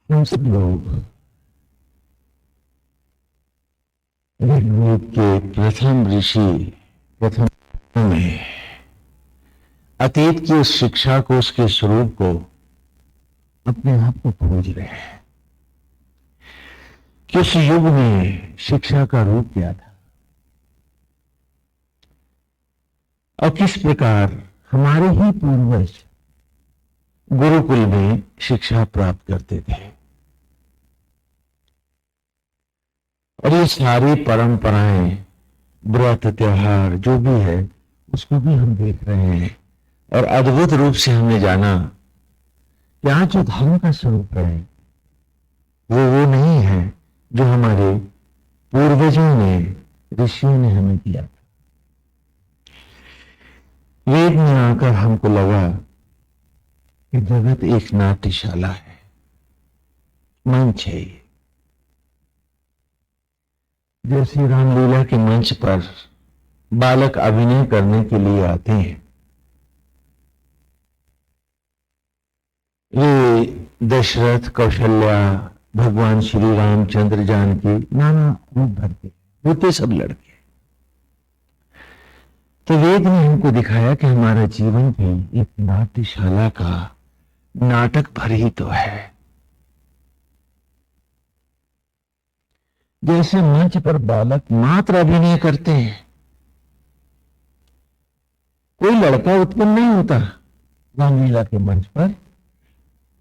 हम सब लोग ऋग्वेद के प्रथम ऋषि प्रथम में अतीत की उस शिक्षा को, उसके स्वरूप को, अपने आप को खोज रहे हैं कि उस युग में शिक्षा का रूप क्या था और किस प्रकार हमारे ही पूर्वज गुरुकुल में शिक्षा प्राप्त करते थे। और ये सारी परंपराएं, व्रत, त्योहार जो भी है, उसको भी हम देख रहे हैं। और अद्भुत रूप से हमने जाना कि आज जो धर्म का स्वरूप है वो नहीं है जो हमारे पूर्वजों ने, ऋषियों ने हमें दिया था। वेद में आकर हमको लगा कि जगत एक नाट्यशाला है, मंच है ये। जैसे रामलीला के मंच पर बालक अभिनय करने के लिए आते हैं, ये दशरथ, कौशल्या, भगवान श्री रामचंद्र, जानकी, नाना रूप भरते होते सब लड़के। तो वेद ने हमको दिखाया कि हमारा जीवन भी एक नाट्यशाला का नाटक भर ही तो है। जैसे मंच पर बालक मात्र अभिनय करते हैं, कोई लड़का उत्पन्न नहीं होता। रामलीला के मंच पर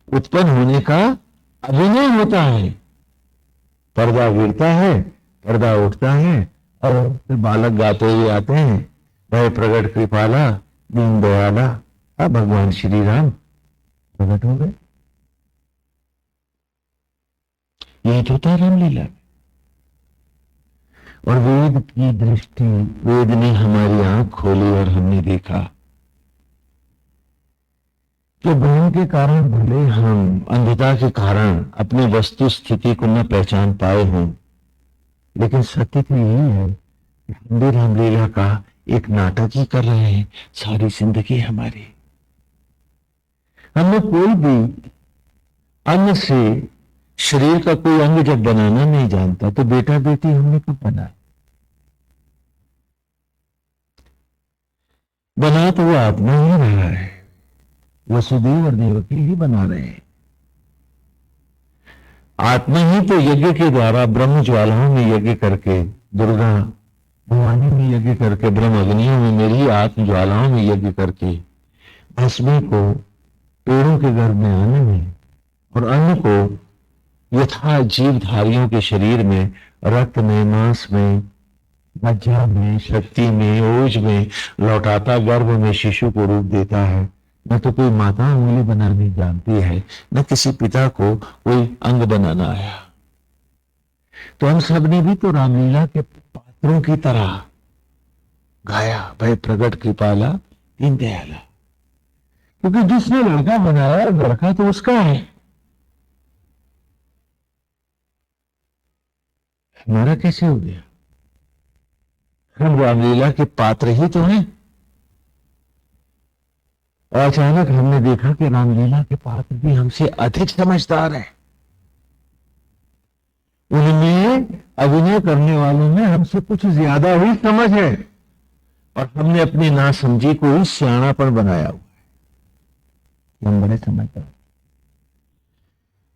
उत्पन्न होने का अभिनय होता है। पर्दा गिरता है, पर्दा उठता है और फिर बालक गाते हुए आते हैं, भय प्रगट कृपाला दीन दयाला। अब भगवान श्री राम प्रकट हो गए। यही तो था रामलीला। और वेद की दृष्टि, वेद ने हमारी आंख खोली और हमने देखा कि भ्रम के कारण भले हम अंधता के कारण अपनी वस्तु स्थिति को न पहचान पाए हों, लेकिन सत्य तो यही है कि हम भी रामलीला का एक नाटक ही कर रहे हैं सारी जिंदगी हमारी। हमें कोई भी अन्न से शरीर का कोई अंग जब बनाना नहीं जानता तो बेटा बेटी हमने कब बनाया? बना तो वो आत्मा ही रहा है, वसुदेव और देवकी ही बना रहे हैं। आत्मा ही तो यज्ञ के द्वारा ब्रह्म ज्वालाओं में यज्ञ करके, दुर्गा भवानी में यज्ञ करके, ब्रह्म अग्नियों में, मेरी आत्म ज्वालाओं में यज्ञ करके भस्मी को पेड़ों के गर्भ में आने में और अन्न को यथा जीवधारियों के शरीर में, रक्त में, मांस में, मज्जा में, शक्ति में, ओज में लौटाता, गर्भ में शिशु को रूप देता है। न तो कोई माता उंगली बनानी जानती है, न किसी पिता को कोई अंग बनाना आया। तो हम सब ने भी तो रामलीला के पात्रों की तरह गाया, भय प्रगट कृपाला दीन दयाला। क्योंकि जिसने लड़का बनाया, लड़का तो उसका है, हमारा कैसे हो गया? हम रामलीला के पात्र ही तो हैं। और अचानक हमने देखा कि रामलीला के पात्र भी हमसे अधिक समझदार हैं। उनमें, अभिनय करने वालों में हमसे कुछ ज्यादा ही समझ है और हमने अपनी नासमझी को ही सियाणापन बनाया हुआ है। हम बड़े समझदार।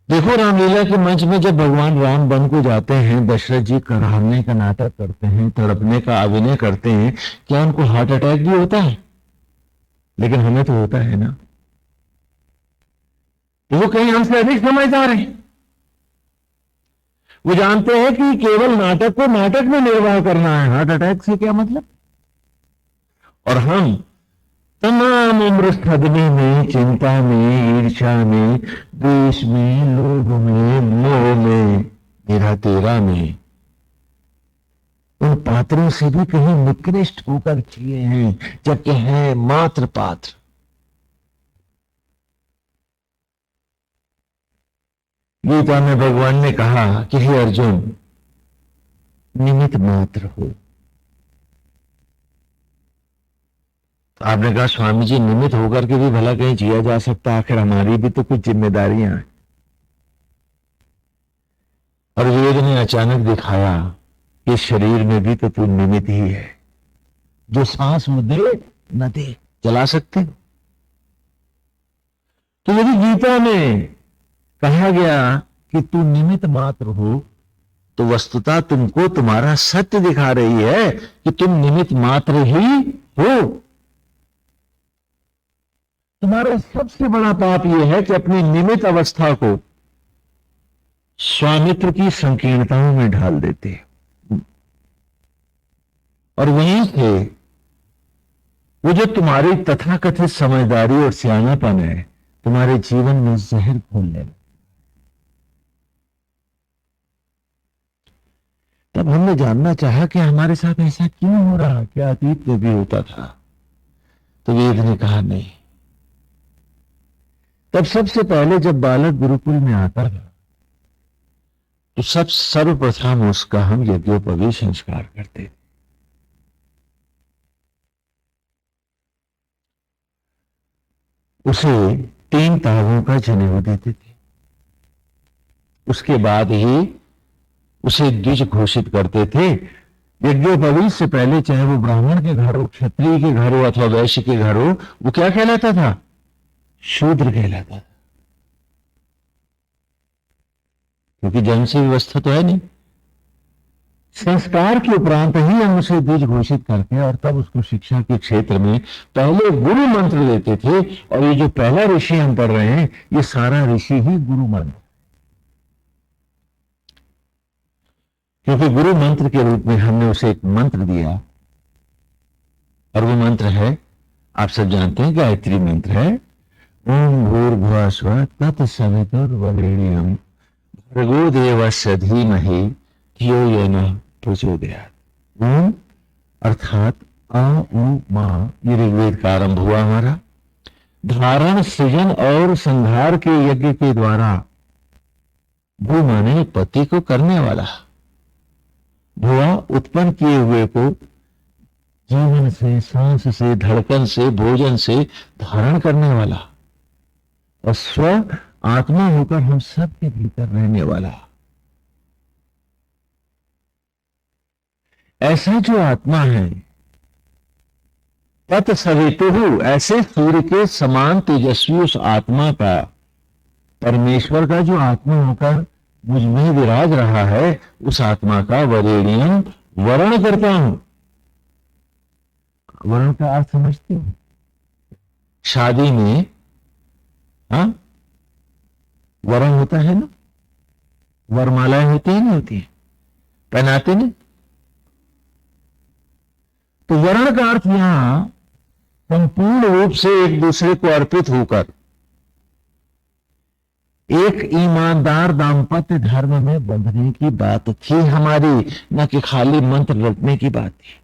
देखो, रामलीला के मंच में जब भगवान राम वन को जाते हैं, दशरथ जी कराहने का नाटक करते हैं, तड़पने का अभिनय करते हैं, क्या उनको हार्ट अटैक भी होता है? लेकिन हमें तो होता है ना। तो वो कहीं हमसे अधिक समझदार हैं। वो जानते हैं कि केवल नाटक को नाटक में निर्वाह करना है, हार्ट अटैक से क्या मतलब। और हम तमाम उम्र सदमे में, चिंता में, ईर्ष्या में, द्वेष में, लोभ में, मोह में, मेरा तेरा में, उन पात्रों से भी कहीं निकृष्ट होकर किए हैं, जबकि हैं मात्र पात्र। गीता में भगवान ने कहा कि हे अर्जुन, निमित्त मात्र हो। तो आपने कहा स्वामी जी निमित्त होकर के भी भला कहीं जिया जा सकता, आखिर हमारी भी तो कुछ जिम्मेदारियां हैं। और वेद ने अचानक दिखाया कि शरीर में भी तो तू निमित्त ही है, जो सांस वो दे न दे चला सकते। तो यदि गीता में कहा गया कि तू निमित्त मात्र हो, तो वस्तुतः तुमको तुम्हारा सत्य दिखा रही है कि तुम निमित्त मात्र ही हो। तुम्हारा सबसे बड़ा पाप यह है कि अपनी निमित्त अवस्था को स्वामित्व की संकीर्णताओं में ढाल देते, और वहीं से वो जो तुम्हारी तथाकथित समझदारी और सियानापन है तुम्हारे जीवन में जहर घोलने लगे। तब हमने जानना चाहा कि हमारे साथ ऐसा क्यों हो रहा, क्या अतीत में भी होता था? तो वेद ने कहा नहीं। तब सबसे पहले जब बालक गुरुकुल में आता था तो सर्वप्रथम उसका हम यज्ञोपवीत संस्कार करते थे। उसे 3 तागों का जनेऊ देते थे। उसके बाद ही उसे द्विज घोषित करते थे। यज्ञोपवीत से पहले चाहे वो ब्राह्मण के घर हो, क्षत्रिय के घर हो अथवा वैश्य के घर हो, वो क्या कहलाता था? शूद्र कहलाता था, क्योंकि जन्म से व्यवस्था तो है नहीं। संस्कार के उपरांत ही हम उसे द्विज घोषित करते और तब उसको शिक्षा के क्षेत्र में पहले गुरु मंत्र देते थे। और ये जो पहला ऋषि हम पढ़ रहे हैं, ये सारा ऋषि ही गुरु मंत्र, क्योंकि गुरु मंत्र के रूप में हमने उसे एक मंत्र दिया, और वो मंत्र है, आप सब जानते हैं, गायत्री मंत्र है। ओम भूर्भुवः स्वः तत्सवितुर्वरेण्यं भर्गो देवस्य धीमहि धियो यो नः प्रचोदयात्। ओम अर्थात आ उ मा, ये ऋग्वेद का आरंभ हुआ हमारा। धारण, सृजन और संहार के यज्ञ के द्वारा भू माने पति को करने वाला, भुआ उत्पन्न किए हुए को जीवन से, सांस से, धड़कन से, भोजन से धारण करने वाला, और स्व आत्मा होकर हम सब के भीतर रहने वाला। ऐसा जो आत्मा है, तत्सवितुः, ऐसे सूर्य के समान तेजस्वी उस आत्मा का, परमेश्वर का जो आत्मा होकर मुझ में विराज रहा है, उस आत्मा का वरेण्यम वरण करता हूं। वरण का अर्थ समझते हो? शादी में हाँ वरण होता है ना, वरमालाएं होती है, नहीं होती है, पहनाते ना। तो वरण का अर्थ यहां संपूर्ण रूप से एक दूसरे को अर्पित होकर एक ईमानदार दाम्पत्य धर्म में बंधने की बात थी हमारी, न कि खाली मंत्र रटने की बात थी।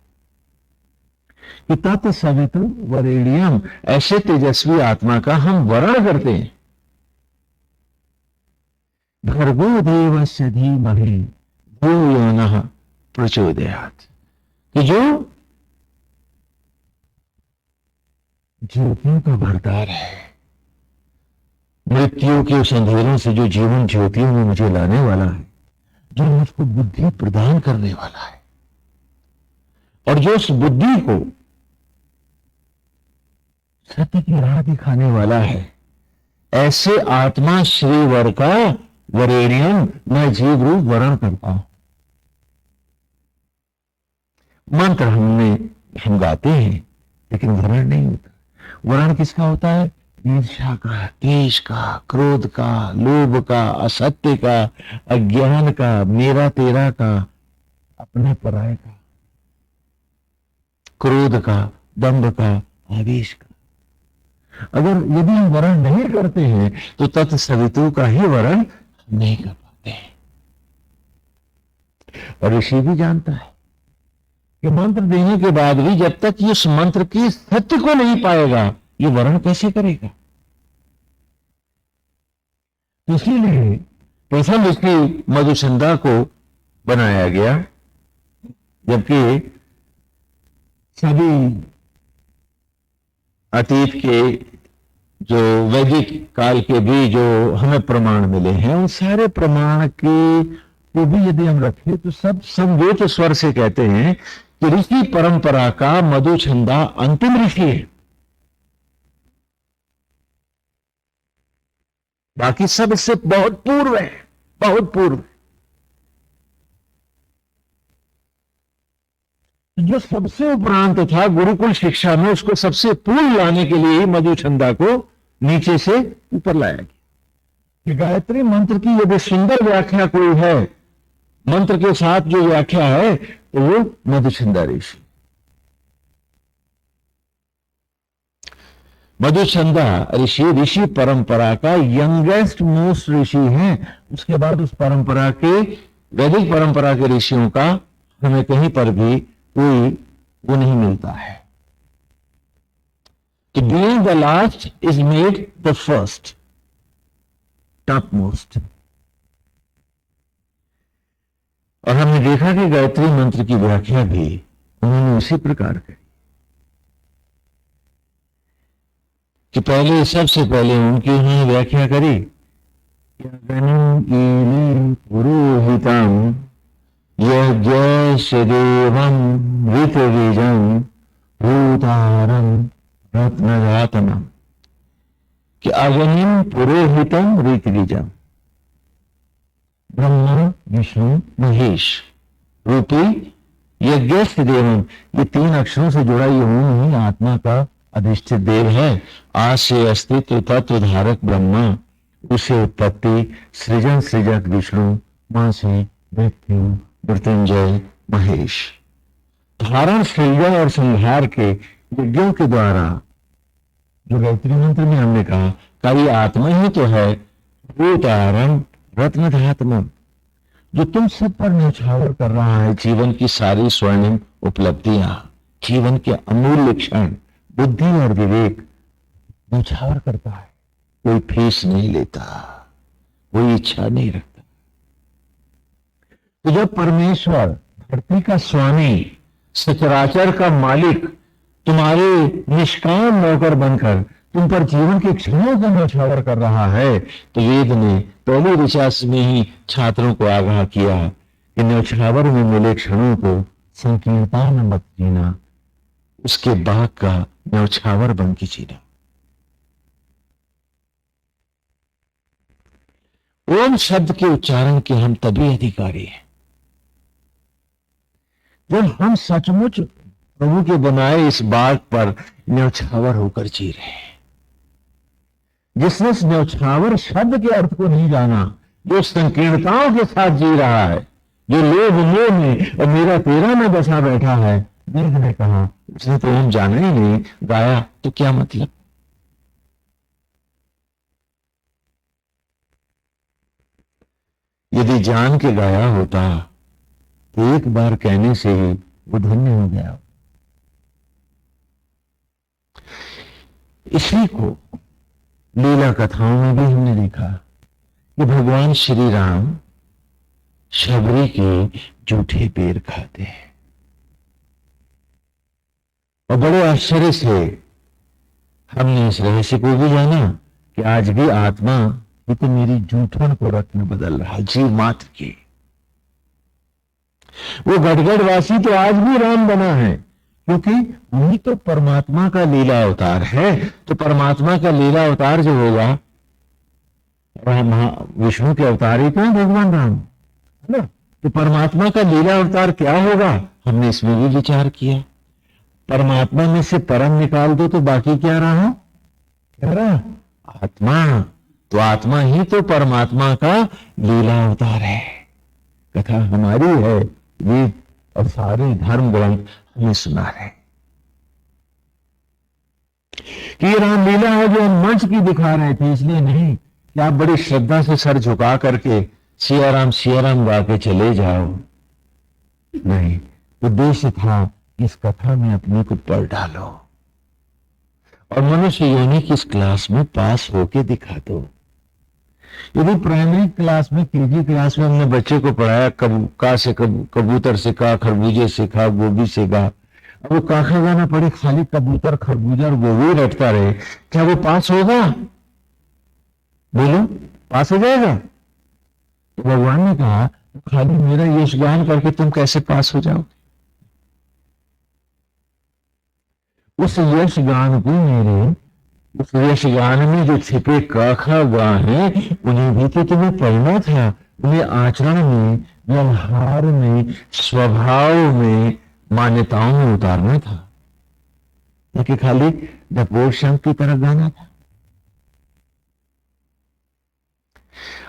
कि तत्सवितुः वरेण्यम, ऐसे तेजस्वी आत्मा का हम वरण करते हैं। भर्गो देवस्य धीमहि धियो यो नः प्रचोदयात्, कि जो ज्योतियों का भरदार है, मृत्यु के उस अंधेरों से जो जीवन ज्योतियों में मुझे लाने वाला है, जो मुझको बुद्धि प्रदान करने वाला है, और जो उस बुद्धि को सत्य की राह दिखाने वाला है, ऐसे आत्मा श्रीवर का वरेण्यम मैं जीव रूप वरण करता हूं। मंत्र हम गाते हैं, लेकिन वरण नहीं होता। वरण किसका होता है? ईर्ष्या का, द्वेष का, क्रोध का, लोभ का, असत्य का, अज्ञान का, मेरा तेरा का, अपने पराये का, क्रोध का, दंभ का, आवेश का। अगर यदि हम वरण नहीं करते हैं तो तत्सवितु का ही वरण नहीं कर पाते हैं। और ऋषि भी जानता है कि मंत्र देने के बाद भी जब तक ये उस मंत्र की सत्य को नहीं पाएगा, ये वर्ण कैसे करेगा? इसीलिए प्रथम ऋषि मधुचंदा को बनाया गया, जबकि सभी अतीत के जो वैदिक काल के भी जो हमें प्रमाण मिले हैं, उन सारे प्रमाण को भी यदि हम रखें तो सब समवेत स्वर से कहते हैं कि ऋषि परंपरा का मधुछंदा अंतिम ऋषि है। बाकी सब इससे बहुत पूर्व है, बहुत पूर्व। जो सबसे उपरांत था गुरुकुल शिक्षा में, उसको सबसे पूर्व लाने के लिए ही मधुछंदा को नीचे से ऊपर लाया गया। कि गायत्री मंत्र की यदि सुंदर व्याख्या कोई है, मंत्र के साथ जो व्याख्या है, तो वो मधुछंदा ऋषि। मधुछंदा ऋषि ऋषि परंपरा का यंगेस्ट मोस्ट ऋषि है। उसके बाद उस परंपरा के, वैदिक परंपरा के ऋषियों का हमें कहीं पर भी कोई वो नहीं मिलता है कि being the last is made the first, topmost। और हमने देखा कि गायत्री मंत्र की व्याख्या भी उन्होंने उसी प्रकार करी कि पहले, सबसे पहले उनकी उन्होंने व्याख्या करी, पुरोहितम यज्ञेशदेवं ऋतविजं भूतारं रत्नदातनम, कि अग्निम पुरोहितम ऋतविजं, ब्रह्मा विष्णु महेश रूपी यज्ञेश देवम, ये 3 अक्षरों से जुड़ा ये ओम ही आत्मा का अधिष्ठित देव है। आज से अस्तित्व तत्व धारक ब्रह्मा, उसे उत्पत्ति सृजन सृजक विष्णु, मां से मृत्यु मृत्युंजय महेश, धारण सृजन और संहार के यज्ञों के द्वारा, जो गायत्री मंत्र में हमने कहा ये आत्मा ही तो है। भूतारम रत्नधात्मम, जो तुम सब पर न्यौछावर कर रहा है जीवन की सारी स्वर्णिम उपलब्धियां, जीवन के अमूल्य क्षण, बुद्धि और विवेक न्यौछावर करता है। कोई फीस नहीं लेता, कोई इच्छा नहीं रखता। तो जब परमेश्वर धरती का स्वामी, सचराचर का मालिक, तुम्हारे निष्काम नौकर बनकर तुम पर जीवन के क्षणों का न्यौछावर कर रहा है, तो वेद ने पहले ऋचा में ही छात्रों को आगाह किया कि न्यौछावर में मिले क्षणों को संकीर्णता में मत जीना, उसके बाग का न्यौछावर बन के जीना। ओम शब्द के उच्चारण के हम तभी अधिकारी हैं जब हम सचमुच प्रभु के बनाए इस बाग पर न्यौछावर होकर जी रहे हैं। जिसने इस न्यौछावर शब्द के अर्थ को नहीं जाना, जो संकीर्णताओं के साथ जी रहा है, जो लोभ मोह में और मेरा तेरा में बसा बैठा है, वेद ने कहा उसने तो हम जाना ही नहीं, गाया तो क्या मतलब। यदि जान के गाया होता तो एक बार कहने से ही वो धन्य हो गया। इसी को लीला कथाओं में भी हमने देखा कि भगवान श्री राम शबरी के जूठे पैर खाते हैं और बड़े आश्चर्य से हमने इस रहस्य को भी जाना कि आज भी आत्मा ये तो मेरी जूठन को रत्न बदल रहा, जीव मात्र की। वो गढ़गढ़ वासी तो आज भी राम बना है, क्योंकि वही तो परमात्मा का लीला अवतार है। तो परमात्मा का लीला अवतार जो होगा, विष्णु के अवतार ही तो है भगवान राम, है ना। तो परमात्मा का लीला अवतार क्या होगा, हमने इसमें भी विचार किया। परमात्मा में से परम निकाल दो तो बाकी क्या रहा, क्या रहा, आत्मा। तो आत्मा ही तो परमात्मा का लीला अवतार है। कथा हमारी है, वेद और सारे धर्म ग्रंथ हमें सुना रहे कि ये रामलीला है जो हम मंच की दिखा रहे थे, इसलिए नहीं कि आप बड़ी श्रद्धा से सर झुका करके सिया राम गा के चले जाओ। नहीं, उद्देश्य था इस कथा में अपने को पढ़ डालो और मनुष्य योनि की इस क्लास में पास होके दिखा दो। यदि प्राइमरी क्लास में, केजी क्लास में हमने बच्चे को पढ़ाया का से कबूतर से का, खरबूजे से खा, गोभी से गा, अब वो काका गाना पड़े, खाली कबूतर खरबूजा और गोभी रटता रहे, क्या वो पास होगा? बोलो, पास हो जाएगा? तो भगवान ने कहा खाली मेरा यश गान करके तुम कैसे पास हो जाओगे? उस यश गान को, मेरे उस यश गान में जो छिपे काखा गा है, उन्हें भी तो तुम्हें पढ़ना था, उन्हें आचरण में, व्यवहार में, स्वभाव में, मान्यताओं में उतारना था, लेकिन खाली डपोर शंख की तरफ गाना था।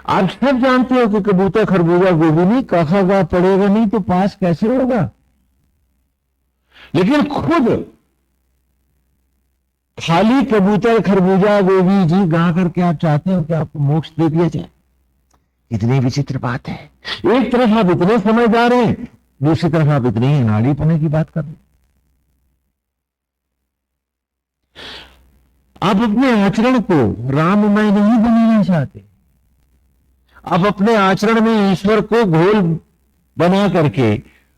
आप सब जानते हो कि कबूतर खरबूजा गोभी नहीं, काखा गा पड़ेगा नहीं तो पास कैसे होगा? लेकिन खुद खाली कबूतर खरबूजा गोभी जी गा करके आप चाहते हो कि आपको मोक्ष दे दिया जाए? इतनी विचित्र बात है। एक तरफ आप इतने समझदार हैं, दूसरी तरफ आप इतने ही नाड़ीपने की बात कर रहे। आप अपने आचरण को राममय नहीं बनाना चाहते, आप अपने आचरण में ईश्वर को घोल बना करके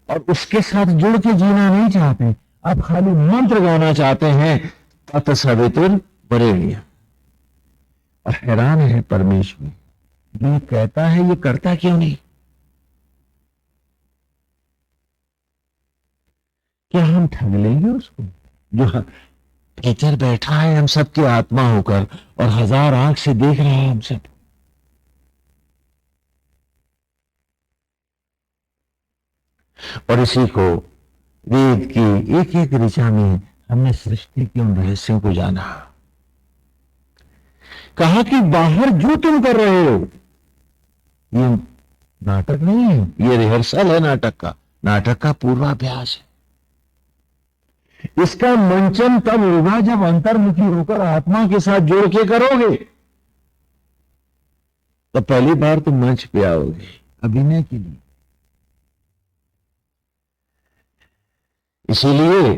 और उसके साथ जुड़ के जीना नहीं चाहते, आप खाली मंत्र गाना चाहते हैं, तत्सवितुर वरेण्यम। और हैरान है परमेश्वर, ये कहता है ये करता क्यों नहीं? क्या हम ठग लेंगे उसको जो भीतर बैठा है हम सबकी आत्मा होकर और हजार आंख से देख रहा है हम सब? और इसी को वेद की एक एक ऋचा में हमने सृष्टि के उन रहस्यों को जाना। कहा कि बाहर जो तुम कर रहे हो ये नाटक नहीं है, ये रिहर्सल है नाटक का पूर्वाभ्यास है। इसका मंचन तब होगा जब अंतर्मुखी होकर आत्मा के साथ जोड़ के करोगे, तो पहली बार तुम मंच पे आओगे अभिनय के लिए। इसीलिए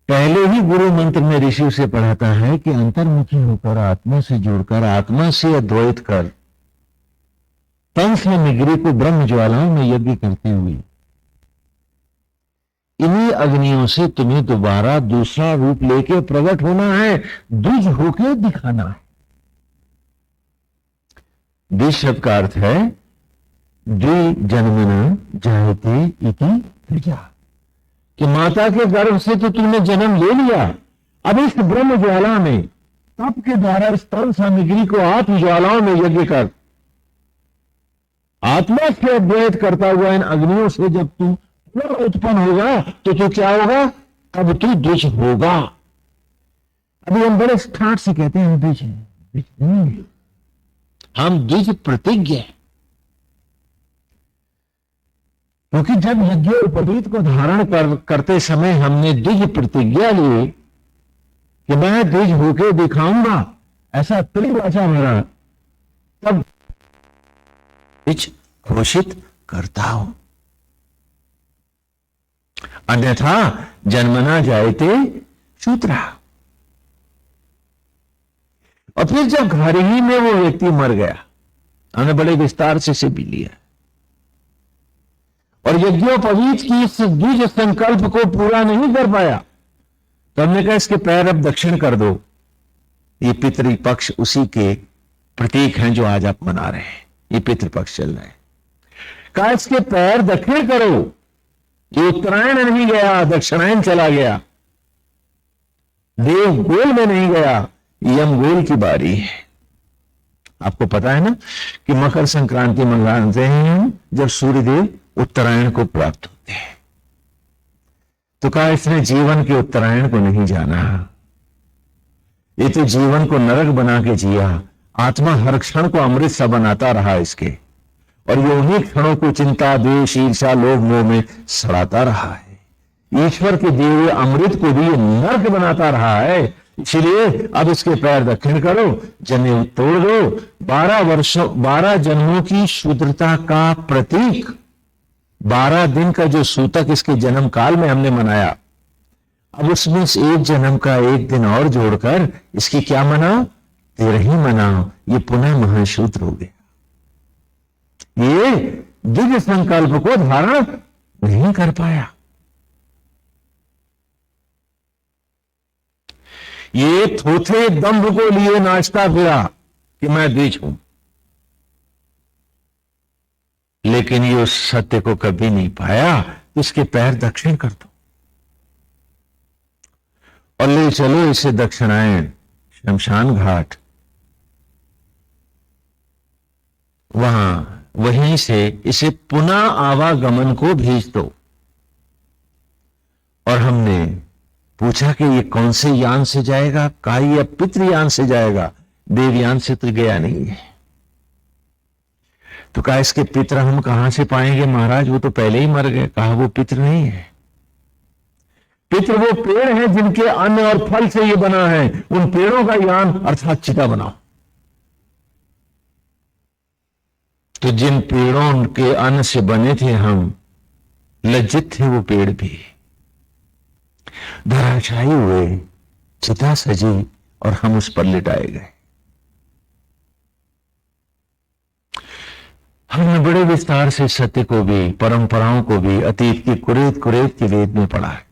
पहले ही गुरु मंत्र में ऋषि से पढ़ाता है कि अंतर्मुखी होकर आत्मा से जुड़कर, आत्मा से अद्वैत कर, तन से निगरी को ब्रह्म ज्वालाओं में यज्ञ करते हुए इन्हीं अग्नियों से तुम्हें दोबारा दूसरा रूप लेके प्रकट होना है, द्विज होके दिखाना है। द्विज शब्द का अर्थ है द्विजन्मना जायते इति द्विजा, कि माता के गर्भ से तो तुमने जन्म ले लिया, अब इस ब्रह्म ज्वाला में तप के द्वारा इस तन सामग्री को आत्म ज्वालाओं में यज्ञ कर, आत्मा से अद्वैत करता हुआ इन अग्नियों से जब तू उत्पन्न होगा तो तू क्या होगा? तब तू द्विज होगा। अभी हम बड़े स्टार्ट से कहते हैं हम द्विज हैं, द्विज नहीं, हम द्विज प्रतिज्ञ हैं। क्योंकि जब यज्ञोपवीत को धारण करते समय हमने द्विज प्रतिज्ञा ली कि मैं द्विज होके दिखाऊंगा, ऐसा त्रिवाचा मेरा, तब द्विज घोषित करता हूं, अन्यथा जन्मना जायते शूद्रा। और फिर जब घर ही में वो व्यक्ति मर गया, हमने बड़े विस्तार से इसे भी लिया, और यज्ञोपवीत की इस द्विज संकल्प को पूरा नहीं कर पाया, तो हमने कहा इसके पैर अब दक्षिण कर दो। ये पितृपक्ष उसी के प्रतीक हैं जो आज आप मना रहे हैं, ये पितृपक्ष चल रहा है। कहा इसके पैर दक्षिण करो, ये उत्तरायण नहीं गया, दक्षिणायन चला गया, देव गोल में नहीं गया, यमगोल की बारी है। आपको पता है ना कि मकर संक्रांति मनाते हैं जब सूर्यदेव उत्तरायण को प्राप्त होते हैं। तो कहा इसने जीवन के उत्तरायण को नहीं जाना, ये तो जीवन को नरक बना के जिया, आत्मा हर क्षण को अमृत सा बनाता रहा इसके, और ये उन्हीं क्षणों को चिंता, द्वेष, ईर्ष्या, लोभ, मोह में सड़ाता रहा है। ईश्वर के दिए हुए अमृत को भी ये नरक बनाता रहा है। इसलिए अब इसके पैर दक्षिण करो, जनेऊ तोड़ दो। 12 जन्मों की शूद्रता का प्रतीक 12 दिन का जो सूतक इसके जन्म काल में हमने मनाया, अब उसमें से एक जन्म का एक दिन और जोड़कर इसकी क्या मनाओ? 13 ही मनाओ। ये पुनः महाशूद्र हो गया, ये दिव्य संकल्प को धारण नहीं कर पाया। ये थोथे दंभ को लिए नाचता फिरा कि मैं द्विज हूं, लेकिन ये उस सत्य को कभी नहीं पाया। इसके पैर दक्षिण कर दो और ले चलो इसे दक्षिणायन शमशान घाट, वहां वहीं से इसे पुनः आवागमन को भेज दो। और हमने पूछा कि ये कौन से यान से जाएगा? कहा यह पितृयान से जाएगा, देवयान से तो गया नहीं है। तो कहा इसके पितर हम कहां से पाएंगे महाराज, वो तो पहले ही मर गए। कहा वो पितर नहीं है, पितर वो पेड़ है जिनके अन्न और फल से ये बना है। उन पेड़ों का यान अर्थात चिता बनाओ। तो जिन पेड़ों के अन्न से बने थे हम, लज्जित थे वो पेड़ भी, धराशायी हुए, चिता सजी और हम उस पर लिटाए गए। हमने बड़े विस्तार से सत्य को भी, परंपराओं को भी, अतीत की कुरेद कुरेद के वेद में पढ़ा है।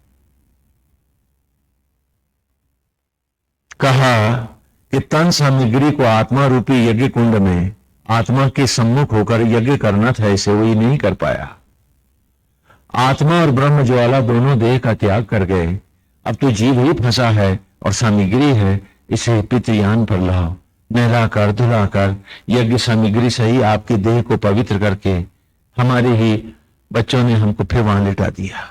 कहा कि तन सामग्री को आत्मा रूपी यज्ञ कुंड में आत्मा के सम्मुख होकर यज्ञ करना था, इसे वही नहीं कर पाया। आत्मा और ब्रह्म ज्वाला दोनों देह का त्याग कर गए। अब तो जीव ही फंसा है और सामग्री है, इसे पितृयान पर लाओ, नहलाकर धुलाकर यज्ञ सामग्री से ही आपके देह को पवित्र करके हमारे ही बच्चों ने हमको फिर वहां लिटा दिया।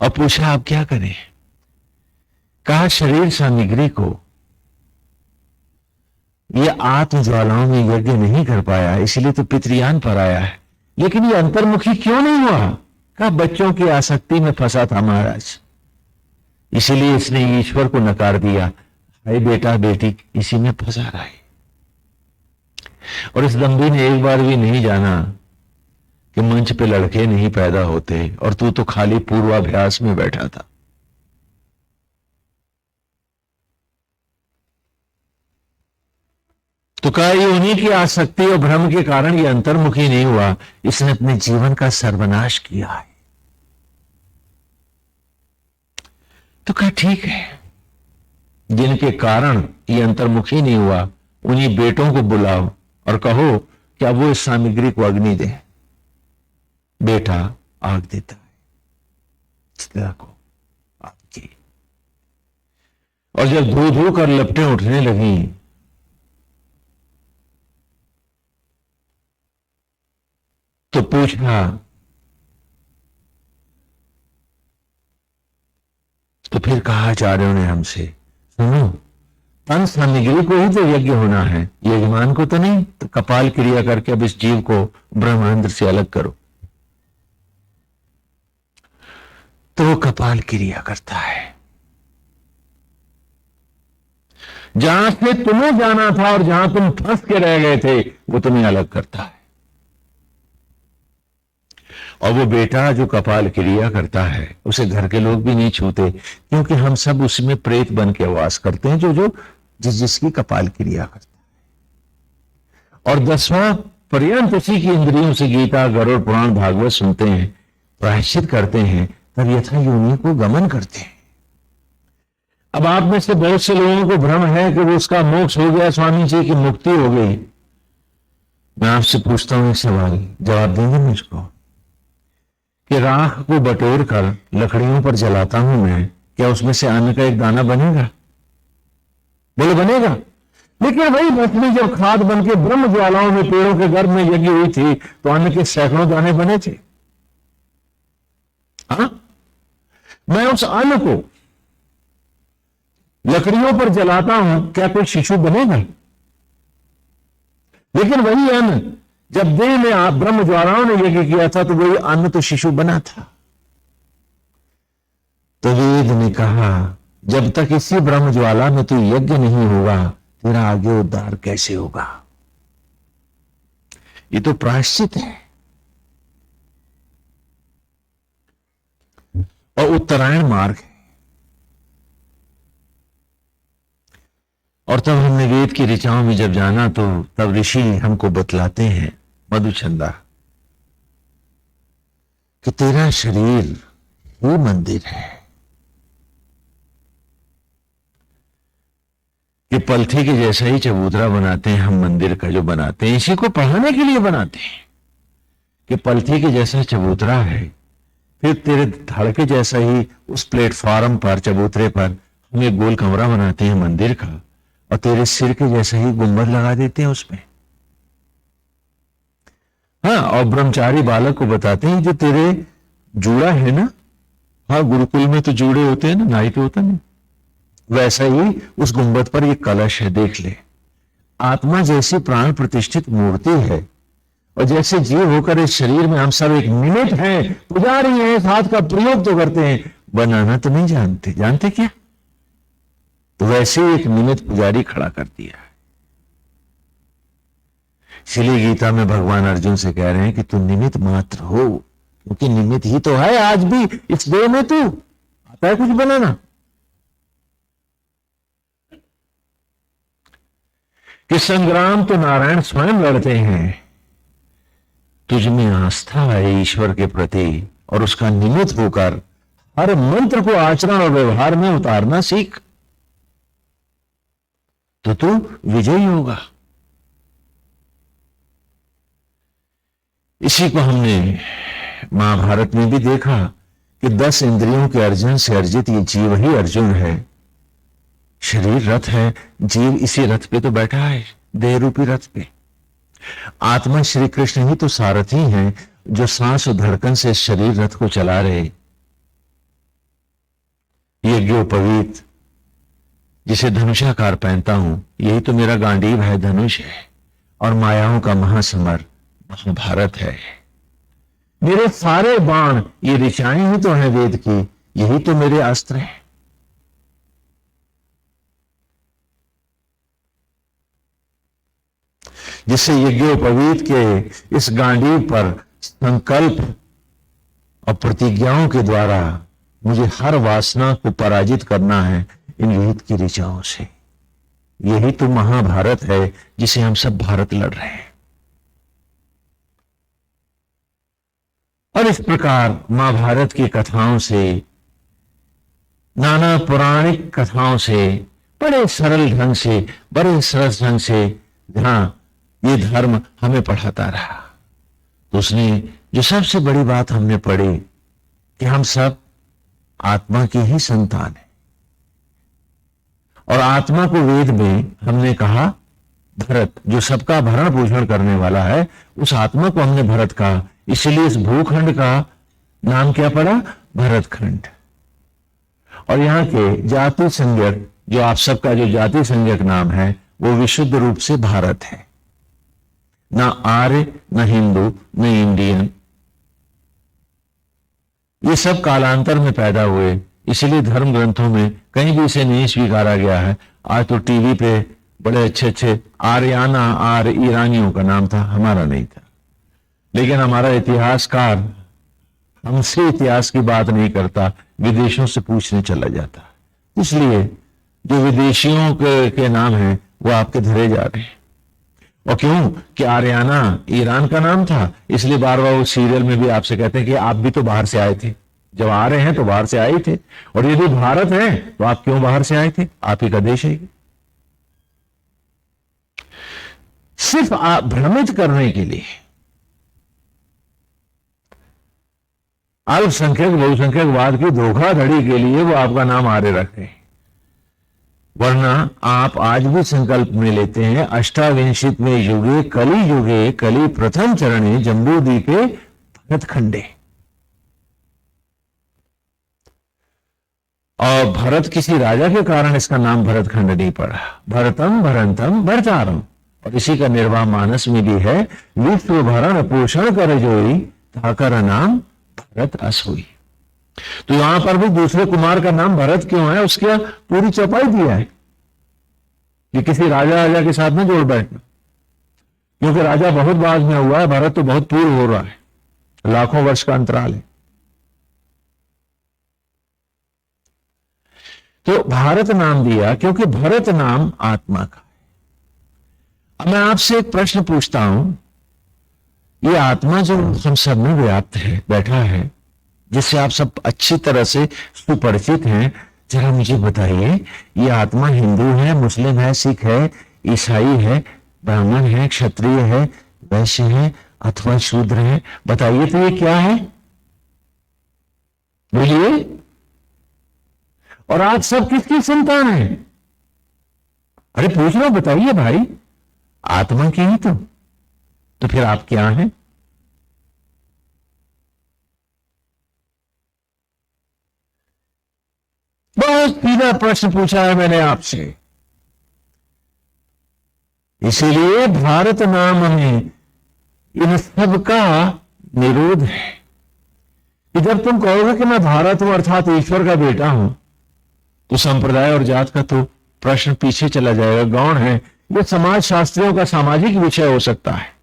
और पूछा आप क्या करें? कहा शरीर सामग्री को यह आत्म ज्वालाओं में यज्ञ नहीं कर पाया, इसलिए तो पितृयान पर आया है। लेकिन ये अंतर्मुखी क्यों नहीं हुआ? कहा बच्चों की आसक्ति में फंसा था महाराज, इसीलिए इसने ईश्वर को नकार दिया। हाय बेटा बेटी इसी में फंसा रहा है। और इस दंभी ने एक बार भी नहीं जाना कि मंच पे लड़के नहीं पैदा होते, और तू तो खाली पूर्वाभ्यास में बैठा था। तो कहा ये उन्हीं की आसक्ति और भ्रम के कारण ये अंतर्मुखी नहीं हुआ, इसने अपने जीवन का सर्वनाश किया है। तो कहा ठीक है, जिनके कारण ये अंतर्मुखी नहीं हुआ उन्हीं बेटों को बुलाओ और कहो कि अब वो इस सामग्री को अग्नि दे। बेटा आग देता है, चिता को आग की। और जब धो धो कर लपटें उठने लगी तो पूछा, तो फिर कहा आचार्यों ने हमसे, सुनो तन सामग्री को ही तो यज्ञ होना है, यजमान को तो नहीं। तो कपाल क्रिया करके अब इस जीव को ब्रह्मांड से अलग करो। तो वो कपाल क्रिया करता है। जहां से तुम्हें जाना था और जहां तुम फंस के रह गए थे वो तुम्हें अलग करता है। और वो बेटा जो कपाल क्रिया करता है उसे घर के लोग भी नहीं छूते, क्योंकि हम सब उसमें प्रेत बन के वास करते हैं जो जिसकी कपाल क्रिया करता है। और 10वां पर्यंत उसी की इंद्रियों से गीता, गरुड़ पुराण, भागवत सुनते हैं, प्रायश्चित करते हैं, तब यथा योनि को गमन करते हैं। अब आप में से बहुत से लोगों को भ्रम है कि वो उसका मोक्ष हो गया, स्वामी जी की मुक्ति हो गई। मैं आपसे पूछता हूं एक सवाल, जवाब देंगे मुझको? कि राख को बटोर कर लकड़ियों पर जलाता हूं मैं, क्या उसमें से अन्न का एक दाना बनेगा? बोले बनेगा। लेकिन वही भस्मी जब खाद बन के ब्रह्म ज्वालाओं में पेड़ों के गर्भ में यज्ञ हुई थी तो अन्न के सैकड़ों दाने बने थे। हाँ, मैं उस अन्न को लकड़ियों पर जलाता हूं, क्या कोई शिशु बनेगा? लेकिन वही अन्न जब देह में आप ब्रह्म ज्वालाओं ने यज्ञ किया था तो वही अन्न तो शिशु बना था। तो वेद ने कहा जब तक इसी ब्रह्म ज्वाला में तू यज्ञ नहीं होगा तेरा आगे उद्धार कैसे होगा? ये तो प्रायश्चित है। और उत्तरायण मार्ग है। और तब हमने वेद की ऋचाओं में जब जाना तो तब ऋषि हमको बतलाते हैं, मधुचंदा, कि तेरा शरीर ही मंदिर है। कि पलथी के जैसा ही चबूतरा बनाते हैं हम मंदिर का जो बनाते हैं, इसी को पढ़ाने के लिए बनाते हैं कि पलथी के जैसा चबूतरा है, फिर तेरे धड़ के जैसा ही उस प्लेटफॉर्म पर, चबूतरे पर हम एक गोल कमरा बनाते हैं मंदिर का, और तेरे सिर के जैसा ही गुंबद लगा देते हैं उसमें। हाँ, और ब्रह्मचारी बालक को बताते हैं जो तेरे जूड़ा है ना, हाँ गुरुकुल में तो जूड़े होते हैं ना, नाई पे होता नहीं, वैसा ही उस गुंबद पर ये कलश है, देख ले। आत्मा जैसी प्राण प्रतिष्ठित मूर्ति है, और जैसे जीव होकर इस शरीर में हम सब एक निमित्त हैं, पुजारी हैं, हाथ का प्रयोग तो करते हैं, बनाना तो नहीं जानते। जानते क्या? तो वैसे ही एक निमित्त पुजारी खड़ा कर दिया है। इसलिए गीता में भगवान अर्जुन से कह रहे हैं कि तू निमित्त मात्र हो, क्योंकि निमित्त ही तो है आज भी इस देह में। तू आता है कुछ बनाना? कि संग्राम तो नारायण स्वयं लड़ते हैं, तुझ में आस्था है ईश्वर के प्रति, और उसका निमित्त होकर हर मंत्र को आचरण और व्यवहार में उतारना सीख, तो तू विजयी होगा। इसी को हमने महाभारत में भी देखा कि 10 इंद्रियों के अर्जन से अर्जित ये जीव ही अर्जुन है। शरीर रथ है, जीव इसी रथ पे तो बैठा है, देह रूपी रथ पे। आत्मा श्री कृष्ण ही तो सारथी हैं, जो सांस और धड़कन से शरीर रथ को चला रहे। यज्ञोपवीत जिसे धनुषाकार पहनता हूं, यही तो मेरा गांडीव है, धनुष है, और मायाओं का महासमर महाभारत है। मेरे सारे बाण ये ऋचाएं ही तो हैं वेद की, यही तो मेरे अस्त्र हैं। जिससे यज्ञोपवीत के इस गांडीव पर संकल्प और प्रतिज्ञाओं के द्वारा मुझे हर वासना को पराजित करना है इन वेद की ऋचाओं से। यही तो महाभारत है जिसे हम सब भारत लड़ रहे हैं। और इस प्रकार महाभारत की कथाओं से, नाना पौराणिक कथाओं से, बड़े सरल ढंग से, बड़े सरस ढंग से जहां ये धर्म हमें पढ़ाता रहा, तो उसने जो सबसे बड़ी बात हमने पढ़ी कि हम सब आत्मा की ही संतान है, और आत्मा को वेद में हमने कहा भरत, जो सबका भरण पोषण करने वाला है, उस आत्मा को हमने भरत कहा। इसलिए इस भूखंड का नाम क्या पड़ा? भरतखंड। और यहाँ के जाति संज्ञक, जो आप सबका जो जाति संज्ञक नाम है, वो विशुद्ध रूप से भारत है। ना आर्य, न हिंदू, न इंडियन, ये सब कालांतर में पैदा हुए। इसलिए धर्म ग्रंथों में कहीं भी इसे नहीं स्वीकारा गया है। आज तो टीवी पे बड़े अच्छे अच्छे आर्याना, आर्य ईरानियों का नाम था, हमारा नहीं था। लेकिन हमारा इतिहासकार हमसे इतिहास की बात नहीं करता, विदेशों से पूछने चला जाता। इसलिए जो विदेशियों के नाम हैं वो आपके धरे जा रहे हैं। और क्यों? कि आर्याना ईरान का नाम था, इसलिए बार बार वो सीरियल में भी आपसे कहते हैं कि आप भी तो बाहर से आए थे। जब आ रहे हैं तो बाहर से आए थे, और यदि भारत है तो आप क्यों बाहर से आए थे? आप ही का देश है। सिर्फ आप भ्रमित करने के लिए, अल्पसंख्यक बहुसंख्यकवाद की धोखाधड़ी के लिए वो आपका नाम आर्य रखे। वरना आप आज भी संकल्प में लेते हैं, अष्टाविंशित में युगे कली युगे कली प्रथम चरणे जम्बूद्वीपे भरतखंडे। और भरत किसी राजा के कारण इसका नाम भरतखंड नहीं पड़ा। भरतम भरंतम भरतारम, और इसी का निर्वाह मानस में भी है, विश्व भरण पोषण कर जोई ताकर नाम भरत अस हुई। तो यहां पर भी दूसरे कुमार का नाम भरत क्यों है, उसकी पूरी चौपाई दिया है कि किसी राजा के साथ में जोड़ बैठना, क्योंकि राजा बहुत बाद में हुआ है, भरत तो बहुत पूर्व हो रहा है, लाखों वर्ष का अंतराल है। तो भारत नाम दिया क्योंकि भरत नाम आत्मा का है। अब मैं आपसे एक प्रश्न पूछता हूं, ये आत्मा जो हम सब में व्याप्त है, बैठा है, जिससे आप सब अच्छी तरह से सुपरिचित हैं, जरा मुझे बताइए, ये आत्मा हिंदू है, मुस्लिम है, सिख है, ईसाई है, ब्राह्मण है, क्षत्रिय है, वैश्य है अथवा शूद्र है? बताइए तो ये क्या है? बोलिए। और आज सब किसकी संतान है? अरे पूछ लो, बताइए भाई, आत्मा की ही तो फिर आप क्या हैं? बहुत सीधा प्रश्न पूछा है मैंने आपसे। इसीलिए भारत नाम में इन सब का निरोध है कि जब तुम कहोगे कि मैं भारत हूं अर्थात ईश्वर का बेटा हूं, तो संप्रदाय और जात का तो प्रश्न पीछे चला जाएगा। गौण है, यह समाज शास्त्रियों का सामाजिक विषय हो सकता है,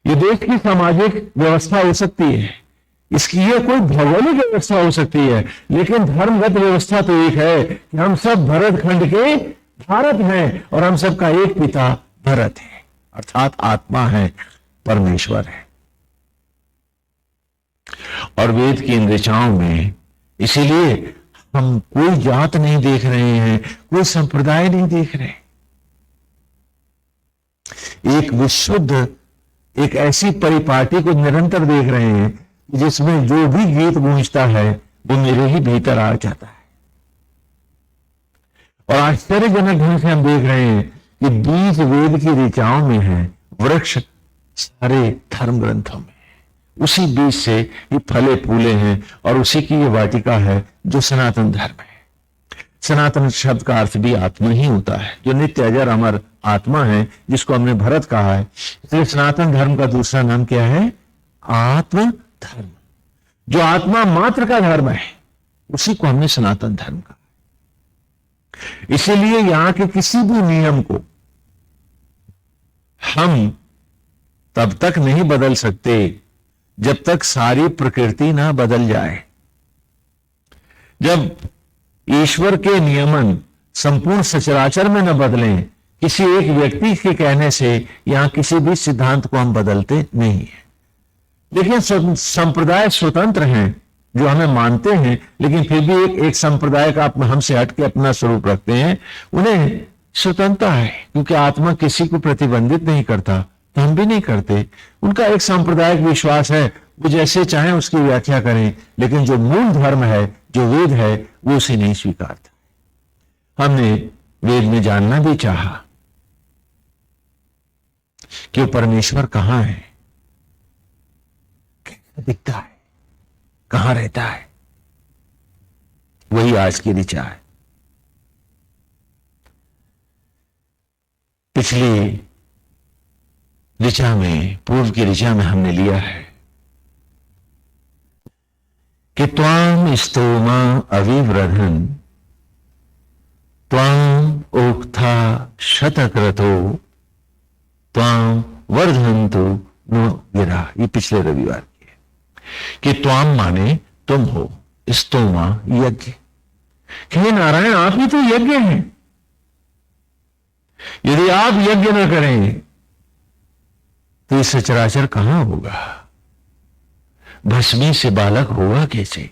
ये देश की सामाजिक व्यवस्था हो सकती है, इसकी यह कोई भौगोलिक व्यवस्था हो सकती है, लेकिन धर्मगत व्यवस्था तो एक है कि हम सब भरत खंड के भारत हैं और हम सबका एक पिता भरत है, अर्थात आत्मा है, परमेश्वर है। और वेद की इन ऋचाओं में इसीलिए हम कोई जात नहीं देख रहे हैं, कोई संप्रदाय नहीं देख रहे, एक विशुद्ध, एक ऐसी परिपाटी को निरंतर देख रहे हैं जिसमें जो भी गीत गूंजता है वो मेरे ही भीतर आ जाता है। और आश्चर्यजनक ढंग से हम देख रहे हैं कि बीज वेद की ऋचाओं में है, वृक्ष सारे धर्म ग्रंथों में है, उसी बीज से ये फले फूले हैं और उसी की ये वाटिका है जो सनातन धर्म है। सनातन शब्द का अर्थ भी आत्मा ही होता है, जो नित्य अजर अमर आत्मा है, जिसको हमने भरत कहा है। इसलिए सनातन धर्म का दूसरा नाम क्या है? आत्म धर्म। जो आत्मा मात्र का धर्म है उसी को हमने सनातन धर्म कहा। इसीलिए यहां के किसी भी नियम को हम तब तक नहीं बदल सकते जब तक सारी प्रकृति ना बदल जाए। जब ईश्वर के नियमन संपूर्ण सचराचर में न बदलें, किसी एक व्यक्ति के कहने से यहां किसी भी सिद्धांत को हम बदलते नहीं है। लेकिन संप्रदाय स्वतंत्र हैं जो हमें मानते हैं, लेकिन फिर भी एक संप्रदाय का हमसे हटके अपना स्वरूप रखते हैं, उन्हें स्वतंत्रता है, क्योंकि आत्मा किसी को प्रतिबंधित नहीं करता, तो हम भी नहीं करते। उनका एक सांप्रदायिक विश्वास है, वो जैसे चाहें उसकी व्याख्या करें, लेकिन जो मूल धर्म है, जो वेद है, वो उसे नहीं स्वीकारता। हमने वेद में जानना भी चाहा कि वो परमेश्वर कहां है, कैसा दिखता है, कहां रहता है। वही आज की ऋचा है। पिछली ऋचा में, पूर्व की ऋचा में हमने लिया है कि त्वाम स्तोमा अविव्रधन त्वाम ओक्था शतक्रतो त्वाम वर्धन्तु नो गिरा। ये पिछले रविवार की है कि त्वाम माने तुम हो, स्तोमा यज्ञ। हे नारायण, आप ही तो यज्ञ हैं। यदि आप यज्ञ न करें तो ये सचराचर कहां होगा? भस्मी से बालक होगा कैसे?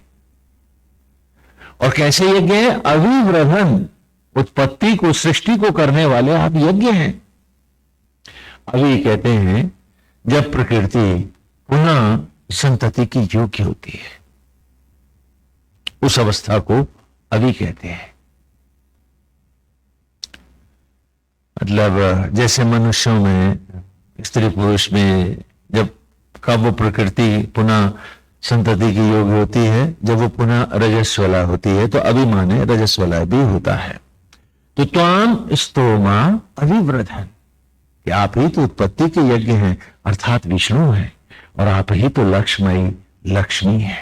और कैसे यज्ञ है? अविव्रधन, उत्पत्ति को, सृष्टि को करने वाले आप यज्ञ हैं। अभी कहते हैं जब प्रकृति पुनः संतति की योग्य होती है, उस अवस्था को अभी कहते हैं। मतलब जैसे मनुष्यों में, स्त्री पुरुष में जब कब वो प्रकृति पुनः संतति की योग्य होती है, जब वो पुनः रजस्वला होती है, तो अभी माने रजस्वला भी होता है। तो त्वाम स्तोमा अविव्रधन, कि आप ही तो उत्पत्ति के यज्ञ हैं, अर्थात विष्णु हैं, और आप ही तो लक्ष्मयी लक्ष्मी है।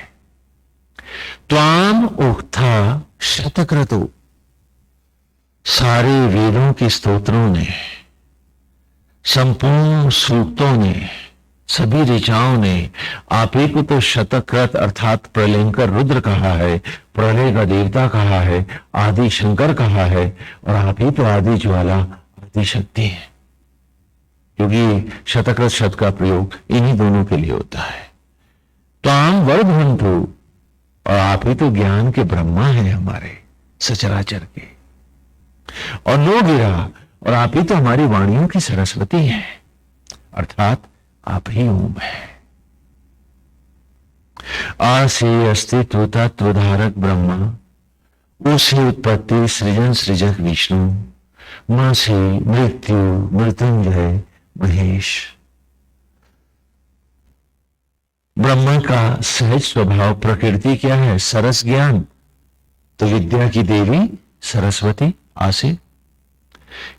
त्वाम उक्था शतक्रतु, सारे वेदों के स्तोत्रों ने, संपूर्ण सूक्तों ने, सभी ऋचाओं ने आप ही को तो शतक्रत अर्थात प्रलयंकर रुद्र कहा है, प्रलय का देवता कहा है, आदि शंकर कहा है, और आप ही तो आदि ज्वाला, आदि शक्ति है। क्योंकि शतक्रत शब्द का प्रयोग इन्हीं दोनों के लिए होता है। त्वाम वर्धन्तु, और आप ही तो ज्ञान के ब्रह्मा हैं हमारे सचराचर के, और नो गिरा, और आप ही तो हमारी वाणियों की सरस्वती हैं, अर्थात आप ही ओम है। आ से अस्तित्व तत्वधारक ब्रह्मा, ओ से उत्पत्ति सृजन सृजक विष्णु, मां से मृत्यु मृत्युंजय महेश। ब्रह्मा का सहज स्वभाव प्रकृति क्या है? सरस ज्ञान, तो विद्या की देवी सरस्वती आसे।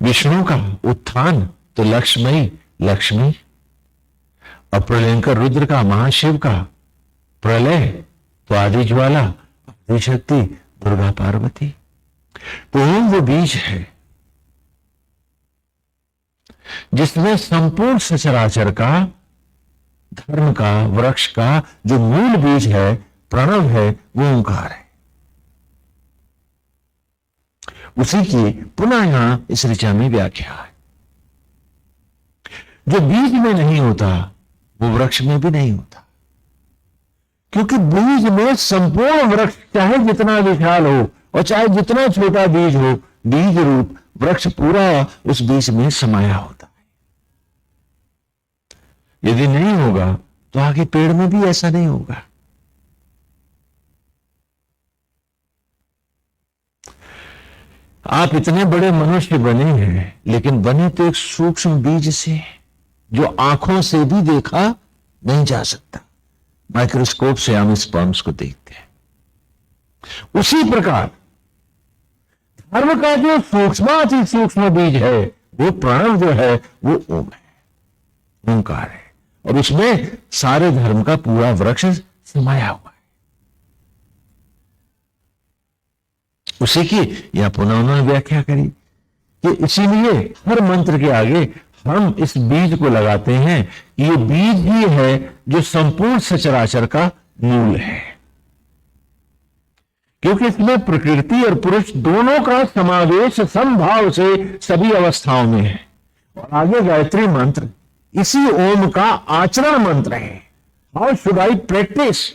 विष्णु का उत्थान, तो लक्ष्मयी लक्ष्मी। और प्रलयंकर रुद्र का, महाशिव का प्रलय, तो आदि ज्वाला आदि शक्ति दुर्गा पार्वती। तो ओम वो बीज है जिसमें संपूर्ण सचराचर का, धर्म का, वृक्ष का जो मूल बीज है, प्रणव है, वो ओंकार है। उसी की पुनः यहां इस ऋचा में व्याख्या है। जो बीज में नहीं होता वो वृक्ष में भी नहीं होता, क्योंकि बीज में संपूर्ण वृक्ष चाहे जितना विशाल हो और चाहे जितना छोटा बीज हो, बीज रूप वृक्ष पूरा उस बीज में समाया होता है। यदि नहीं होगा तो आगे पेड़ में भी ऐसा नहीं होगा। आप इतने बड़े मनुष्य बने हैं, लेकिन बने तो एक सूक्ष्म बीज से जो आंखों से भी देखा नहीं जा सकता। माइक्रोस्कोप से हम स्पर्म्स को देखते हैं। उसी प्रकार धर्म का जो सूक्ष्माति सूक्ष्म बीज है, वो प्रणव जो है, वो ओम है, ओंकार है, और उसमें सारे धर्म का पूरा वृक्ष समाया हुआ है। उसी की यह पुनः उन्होंने व्याख्या करी कि इसीलिए हर मंत्र के आगे हम इस बीज को लगाते हैं। ये बीज ही है जो संपूर्ण सचराचर का मूल है, क्योंकि इसमें प्रकृति और पुरुष दोनों का समावेश समभाव से सभी अवस्थाओं में है। और आगे गायत्री मंत्र इसी ओम का आचरण मंत्र है। How should I practice?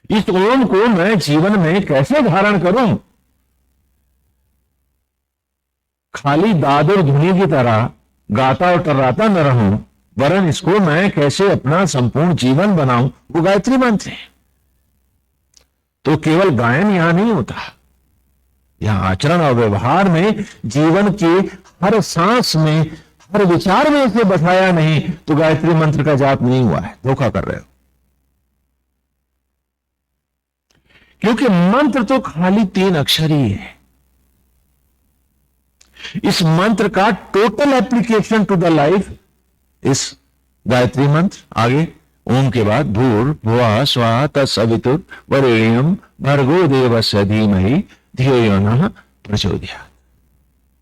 इस ओम को मैं जीवन में कैसे धारण करूं? खाली दाद और धुनी की तरह गाता और टर्राता न रहूं, वरन इसको मैं कैसे अपना संपूर्ण जीवन बनाऊं, वो गायत्री मंत्र है। तो केवल गायन यहां नहीं होता, यहां आचरण और व्यवहार में, जीवन के हर सांस में, हर विचार में इसे बसाया नहीं तो गायत्री मंत्र का जाप नहीं हुआ है, धोखा कर रहे हो। क्योंकि मंत्र तो खाली 3 अक्षर ही है। इस मंत्र का total application to the life इस गायत्री मंत्र। आगे ओम के बाद भूर्भुवः स्वः तत्सवितुर् वरेण्यं भर्गो देवस्य धीमहि धियो यो नः प्रचोदयात्।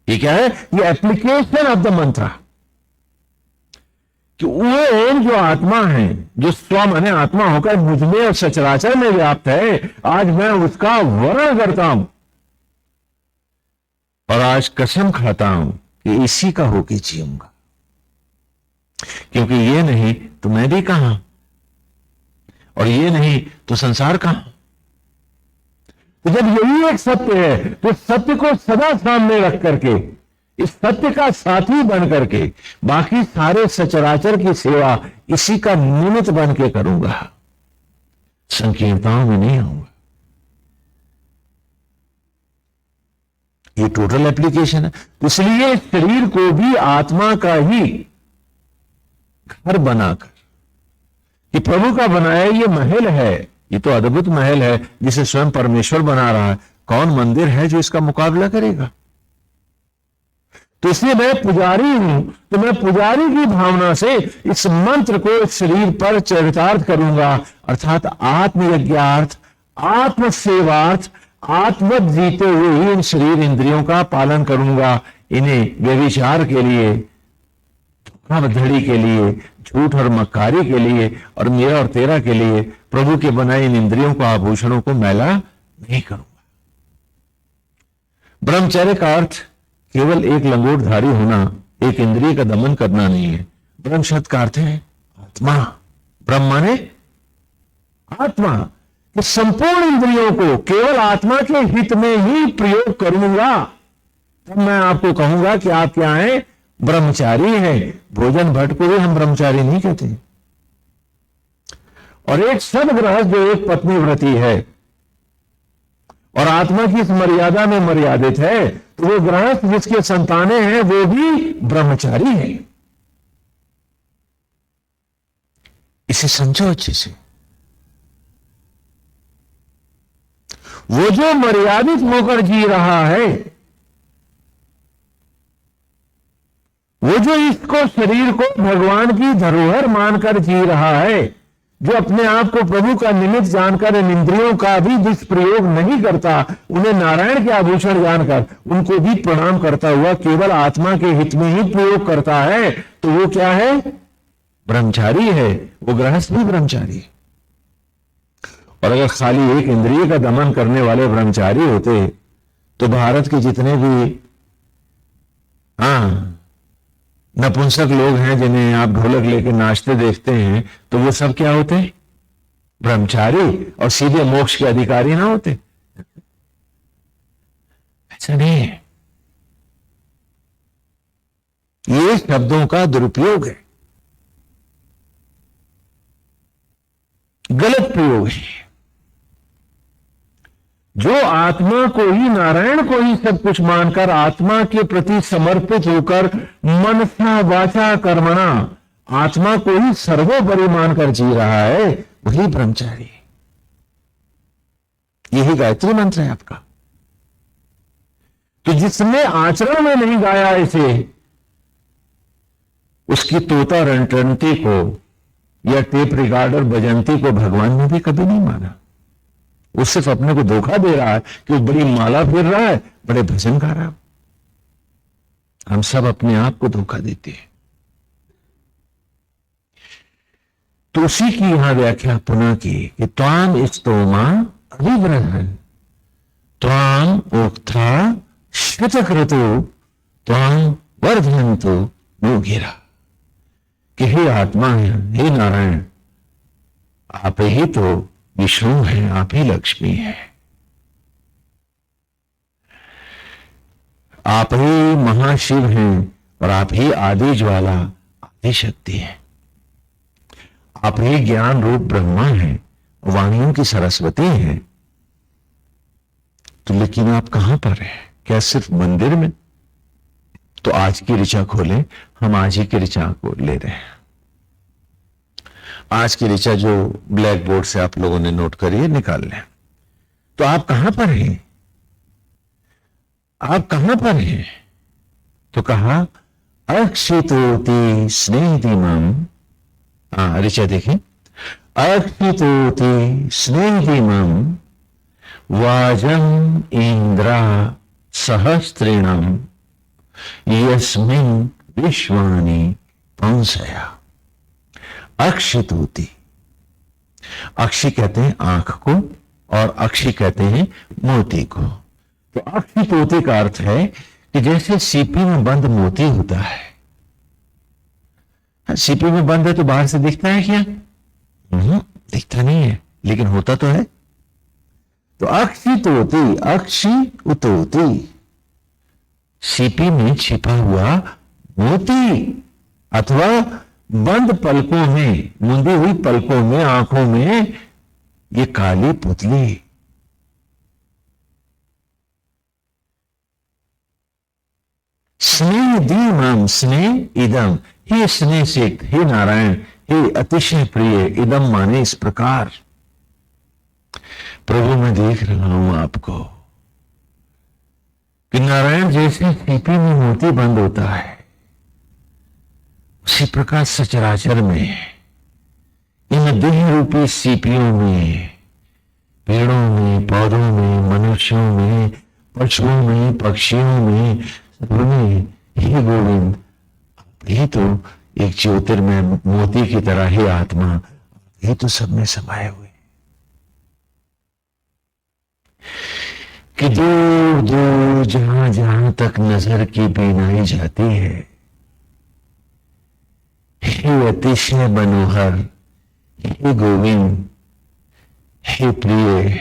ये क्या है? ये एप्लीकेशन ऑफ द मंत्र, कि वो ओम जो आत्मा है, जो स्व माने आत्मा होकर मुझ में और सचराचर में व्याप्त है, आज मैं उसका वर्णन करता हूं और आज कसम खाता हूं कि इसी का होके जीऊंगा। क्योंकि ये नहीं तो मैं भी कहां, और ये नहीं तो संसार कहां। तो जब यही एक सत्य है, तो सत्य को सदा सामने रख करके, इस सत्य का साथी बन करके बाकी सारे सचराचर की सेवा इसी का निमित्त बन के करूंगा, संकीर्णताओं में नहीं आऊंगा। ये टोटल एप्लीकेशन है। इसलिए शरीर को भी आत्मा का ही घर बनाकर, ये प्रभु का बनाया ये महल है, ये तो अद्भुत महल है जिसे स्वयं परमेश्वर बना रहा है। कौन मंदिर है जो इसका मुकाबला करेगा? तो इसलिए मैं पुजारी हूं, तो मैं पुजारी की भावना से इस मंत्र को इस शरीर पर चरितार्थ करूंगा, अर्थात आत्मयज्ञार्थ, आत्म सेवार्थ, आत्मवत जीते हुए ही इन शरीर इंद्रियों का पालन करूंगा। इन्हें व्यभिचार के लिए, धड़ी के लिए, झूठ और मक्कारी के लिए, और मेरा और तेरा के लिए प्रभु के बनाए इन इंद्रियों को, आभूषणों को मैला नहीं करूंगा। ब्रह्मचर्य का अर्थ केवल एक लंगोटधारी होना, एक इंद्रिय का दमन करना नहीं है। ब्रह्म शब्द का अर्थ है आत्मा। ब्रह्म माने आत्मा कि संपूर्ण इंद्रियों को केवल आत्मा के हित में ही प्रयोग करूंगा, तब मैं आपको कहूंगा कि आप क्या हैं, ब्रह्मचारी हैं। भोजन भट्ट को भी हम ब्रह्मचारी नहीं कहते। और एक सदगृहस्थ जो एक पत्नी व्रती है और आत्मा की इस मर्यादा में मर्यादित है, तो वो गृहस्थ जिसके संतानें हैं वो भी ब्रह्मचारी है। इसे समझो अच्छे से। वो जो मर्यादित होकर जी रहा है, वो जो इसको शरीर को भगवान की धरोहर मानकर जी रहा है, जो अपने आप को प्रभु का निमित्त जानकर इन इंद्रियों का भी दुष्प्रयोग नहीं करता, उन्हें नारायण के आभूषण जानकर उनको भी प्रणाम करता हुआ केवल आत्मा के हित में ही प्रयोग करता है, तो वो क्या है, ब्रह्मचारी है। वो गृहस्थ भी ब्रह्मचारी है। और अगर खाली एक इंद्रिय का दमन करने वाले ब्रह्मचारी होते तो भारत के जितने भी नपुंसक लोग हैं जिन्हें आप ढोलक लेके नाचते देखते हैं, तो वो सब क्या होते, ब्रह्मचारी, और सीधे मोक्ष के अधिकारी ना होते। ऐसा नहीं है। ये शब्दों का दुरुपयोग है, गलत प्रयोग है। जो आत्मा को ही, नारायण को ही सब कुछ मानकर आत्मा के प्रति समर्पित होकर मनसा वाचा कर्मणा आत्मा को ही सर्वोपरि मानकर जी रहा है, वही ब्रह्मचारी। यही गायत्री मंत्र है आपका। तो जिसने आचरण में नहीं गाया इसे, उसकी तोता रणटंटी को या टेप रिकॉर्डर बजंती को भगवान ने भी कभी नहीं माना। वो सिर्फ अपने को धोखा दे रहा है कि वो बड़ी माला फिर रहा है, बड़े भजन गा रहा है। हम सब अपने आप को धोखा देते हैं। तो उसी की यहां व्याख्या पुनः की कि त्वाम स्तोमा अभिव्रहन त्वाम उक्था शतक्रतु त्वाम वर्धयन्तु नो गिरा, कि हे आत्मा है, हे नारायण, आप ही तो विष्णु है, आप ही लक्ष्मी है, आप ही महाशिव हैं और आप ही आदि ज्वाला, आदि शक्ति है, आप ही ज्ञान रूप ब्रह्मा है, वाणियों की सरस्वती है। तो लेकिन आप कहां पर हैं? क्या सिर्फ मंदिर में? तो आज की ऋचा खोलें, हम आज ही की ऋचा को ले रहे हैं। आज की ऋचा जो ब्लैक बोर्ड से आप लोगों ने नोट करी है, निकाल लें। तो आप कहां पर हैं? आप कहां पर हैं? तो कहा अक्षितोति स्नेहिमम, ऋचा देखें, अक्षितोति स्नेहिमम वाजम इंद्रा सहस्त्रिणम यस्मिन् विश्वानि पंसया। अक्षितोति, अक्षि कहते हैं आंख को और अक्षि कहते हैं मोती को। तो अक्षितोति का अर्थ है कि जैसे सीपी में बंद मोती होता है, सीपी में बंद है तो बाहर से दिखता है क्या? दिखता नहीं है, लेकिन होता तो है। तो अक्षितोति, अक्षि उतोति, सीपी में छिपा हुआ मोती, अथवा बंद पलकों में, मुंदी हुई पलकों में, आंखों में ये काली पुतली। स्नेह दीमम, स्नेह इदम, हे स्नेह से, हे नारायण, हे अतिशय प्रिय, इदम माने इस प्रकार। प्रभु मैं देख रहा हूं आपको कि नारायण जैसे सीपी में मोती बंद होता है, उसी प्रकार सचराचर में, इन देह रूपी सीपियों में, पेड़ों में, पौधों में, मनुष्यों में, पशुओं में, पक्षियों में, सबमें, हे गोविंद, ये तो एक ज्योतिर्मय मोती की तरह ही आत्मा, ये तो सब में समाये हुए कि दूर दूर जहां जहां तक नजर की बीनाई जाती है, हे अतिशय मनोहर, हे गोविंद, हे प्रिय,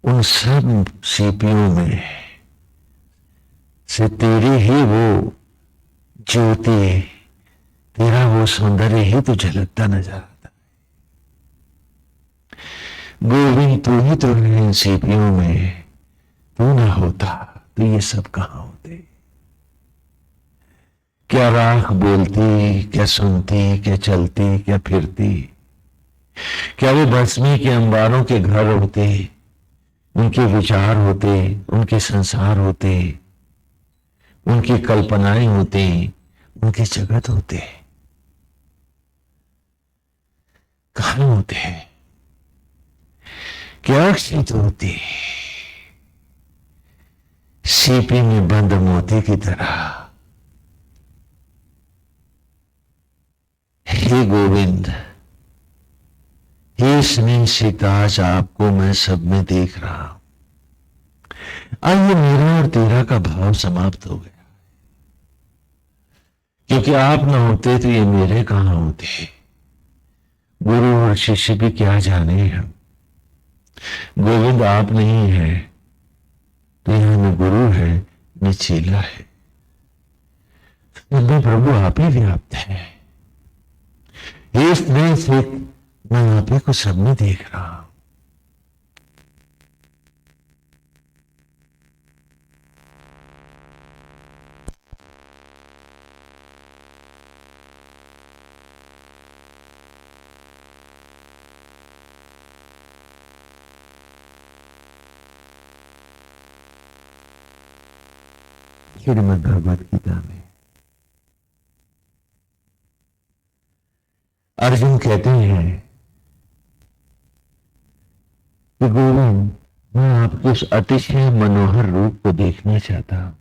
उन सब सीपियों में से तेरी ही वो ज्योति, तेरा वो सौंदर्य ही तो झलकता नजर आता। गोविंद तू ही तो है इन सीपियों में, तू ना होता तो ये सब कहां होते। क्या राख बोलती, क्या सुनती, क्या चलती, क्या फिरती, क्या वो भस्मी के अंबारों के घर होते, उनके विचार होते, उनके संसार होते, उनकी कल्पनाएं होती, उनके जगत होते, कहां होते हैं? क्या क्षित होती, सीपी में बंद मोती की तरह। हे गोविंद, हे स्नेह सिताज, आपको मैं सब में देख रहा हूं। अब ये मेरा और तेरा का भाव समाप्त हो गया, क्योंकि आप ना होते तो ये मेरे कहां होते। गुरु और शिष्य भी क्या जाने हम। गोविंद आप नहीं है तो यहां न गुरु है न चेला है, तो प्रभु आप ही व्याप्त है। ये स्नेह से मैं आप ही को सब में देख रहा हूं। श्रीमद् भगवत गीता में अर्जुन कहते हैं कि गोविंद, मैं आपके उस अतिशय मनोहर रूप को देखना चाहता हूं।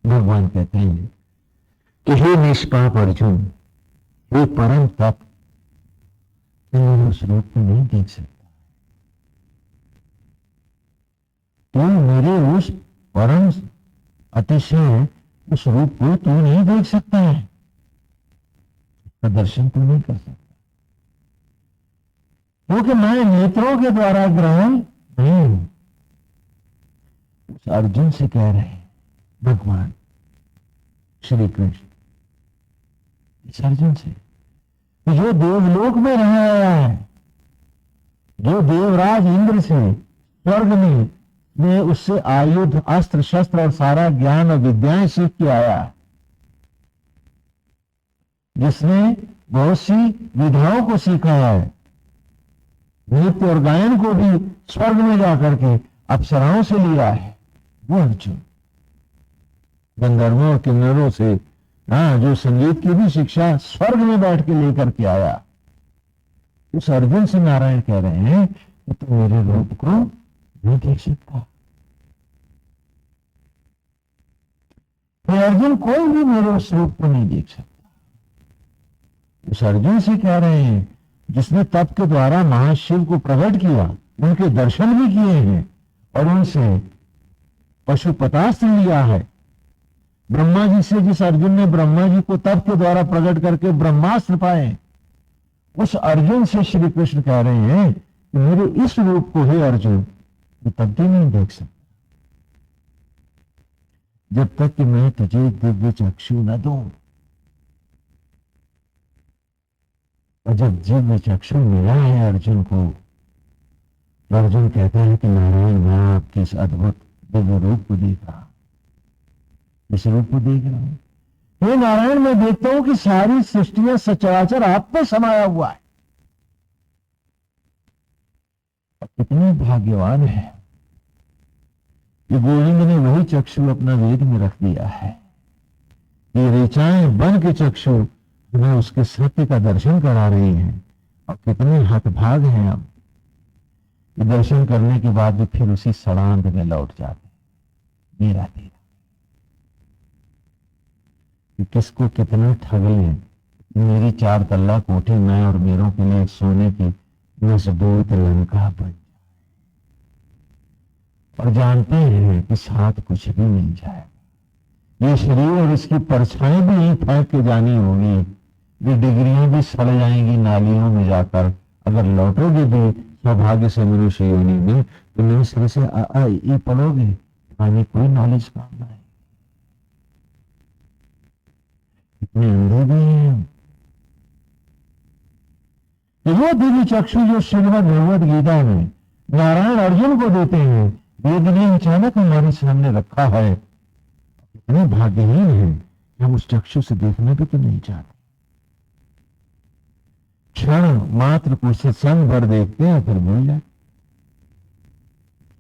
भगवान कहते हैं कि हे निष्पाप अर्जुन, हे परम तप, तुम उस रूप को नहीं देख सकता। तू मेरे उस परम अतिशय उस रूप को तू नहीं देख सकता है, उसका दर्शन तू नहीं कर सकता, क्योंकि मैं नेत्रों के द्वारा ग्रहण नहीं हूं। उस अर्जुन से कह रहे हैं भगवान श्री कृष्ण, इस अर्जुन से जो देवलोक में रह आया है, जो देवराज इंद्र से स्वर्ग में ने उससे आयुध, अस्त्र शस्त्र और सारा ज्ञान और विद्याएं सीख के आया, जिसने बहुत सी विधाओं को सीखा है, नृत्य और गायन को भी स्वर्ग में जाकर के अप्सराओं से लिया है, वो अर्जुन गंधर्वों और किन्नरों से, हाँ, जो संगीत की भी शिक्षा स्वर्ग में बैठ के लेकर के आया, उस अर्जुन से नारायण कह रहे हैं कि तुम मेरे रूप को नहीं देख सकता। तो अर्जुन कोई भी मेरे उस रूप को नहीं देख सकता। उस अर्जुन से कह रहे हैं जिसने तप के द्वारा महाशिव को प्रकट किया, उनके दर्शन भी किए हैं और उनसे पशुपतास्त्र लिया है। ब्रह्मा जी से जिस अर्जुन ने ब्रह्मा जी को तप के द्वारा प्रकट करके ब्रह्मास्त्र पाए, उस अर्जुन से श्री कृष्ण कह रहे हैं कि मेरे इस रूप को हे अर्जुन तब भी नहीं देख सकता जब तक कि मैं तुझे दिव्य चक्षु न दूं। और जब दिव्य चक्षु मिला है अर्जुन को, तो अर्जुन कहता है कि नारायण, मैं आपके इस अद्भुत दिव्य रूप को देख रहा हूं, इस रूप को देख रहा हूं। हे नारायण, मैं देखता हूं कि सारी सृष्टियां सचराचर आप में समाया हुआ है। कितने भाग्यवान है कि गोविंद ने वही चक्षु अपना वेद में रख दिया है। ये ऋचाएं बन के चक्षु हमें उसके सत्य का दर्शन करा रही हैं। और कितने हतभाग हैं हम, ये दर्शन करने के बाद भी फिर उसी सड़ांध में लौट जाते। मेरा तेरा कि किसको कितना ठग लें। मेरी 4 तल्ला कोठी मैं और मेरों के लिए सोने की मजबूत लंका बन जाए, और जानते हैं कि साथ कुछ भी मिल जाएगा। ये शरीर और इसकी परछाई भी यहीं फेंक के जानी होगी। ये डिग्रियां भी सड़ जाएंगी नालियों में जाकर, अगर लौटोगे भी सौभाग्य से मनुष्य योनि में तो नए सिरे से आ आ ई पढ़ोगे, आगे कोई नॉलेज काम ना है। इतने अंधे भी हैं हम। वो दिव्य चक्षु जो श्रीमद् भगवद गीता में नारायण अर्जुन को देते हैं, वेद ने अचानक हमारे सामने रखा है। इतने भाग्यहीन है कि हम उस चक्षु से देखना भी तो नहीं चाहते। क्षण मात्र को सत्संग भर देखते हैं फिर भूल जाते।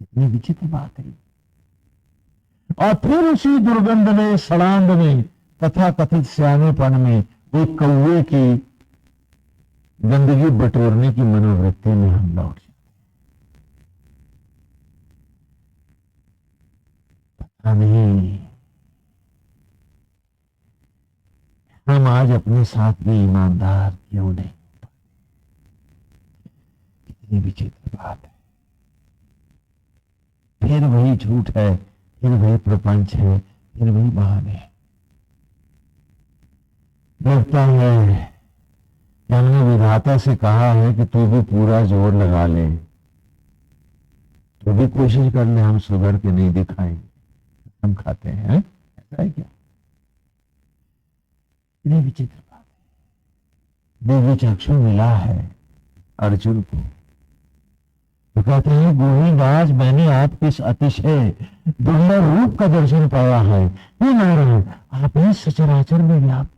इतनी विचित्र बात है। और फिर उसी दुर्गंध में, सड़ांध में, तथा कथित सियानेपन में एक कौवे की गंदगी बटोरने की मनोवृत्ति में हम लौट जाते। पता नहीं हम आज अपने साथ भी ईमानदार क्यों नहीं। कितनी विचित्र बात है। फिर वही झूठ है, फिर वही प्रपंच है, फिर वही बहाने। लगता है कि हमने विधाता से कहा है कि तू भी पूरा जोर लगा ले, तो भी कोशिश कर ले, हम सुधर के नहीं दिखाएंगे, हम खाते हैं। ऐसा है क्या? इतनी विचित्र बात है। दिव्य चक्षु मिला है अर्जुन को, तो कहते हैं गोविंद आज मैंने आपके इस अतिशय दुर्लभ रूप का दर्शन पाया है। हे नारायण, आप ही सचराचर में व्याप्त।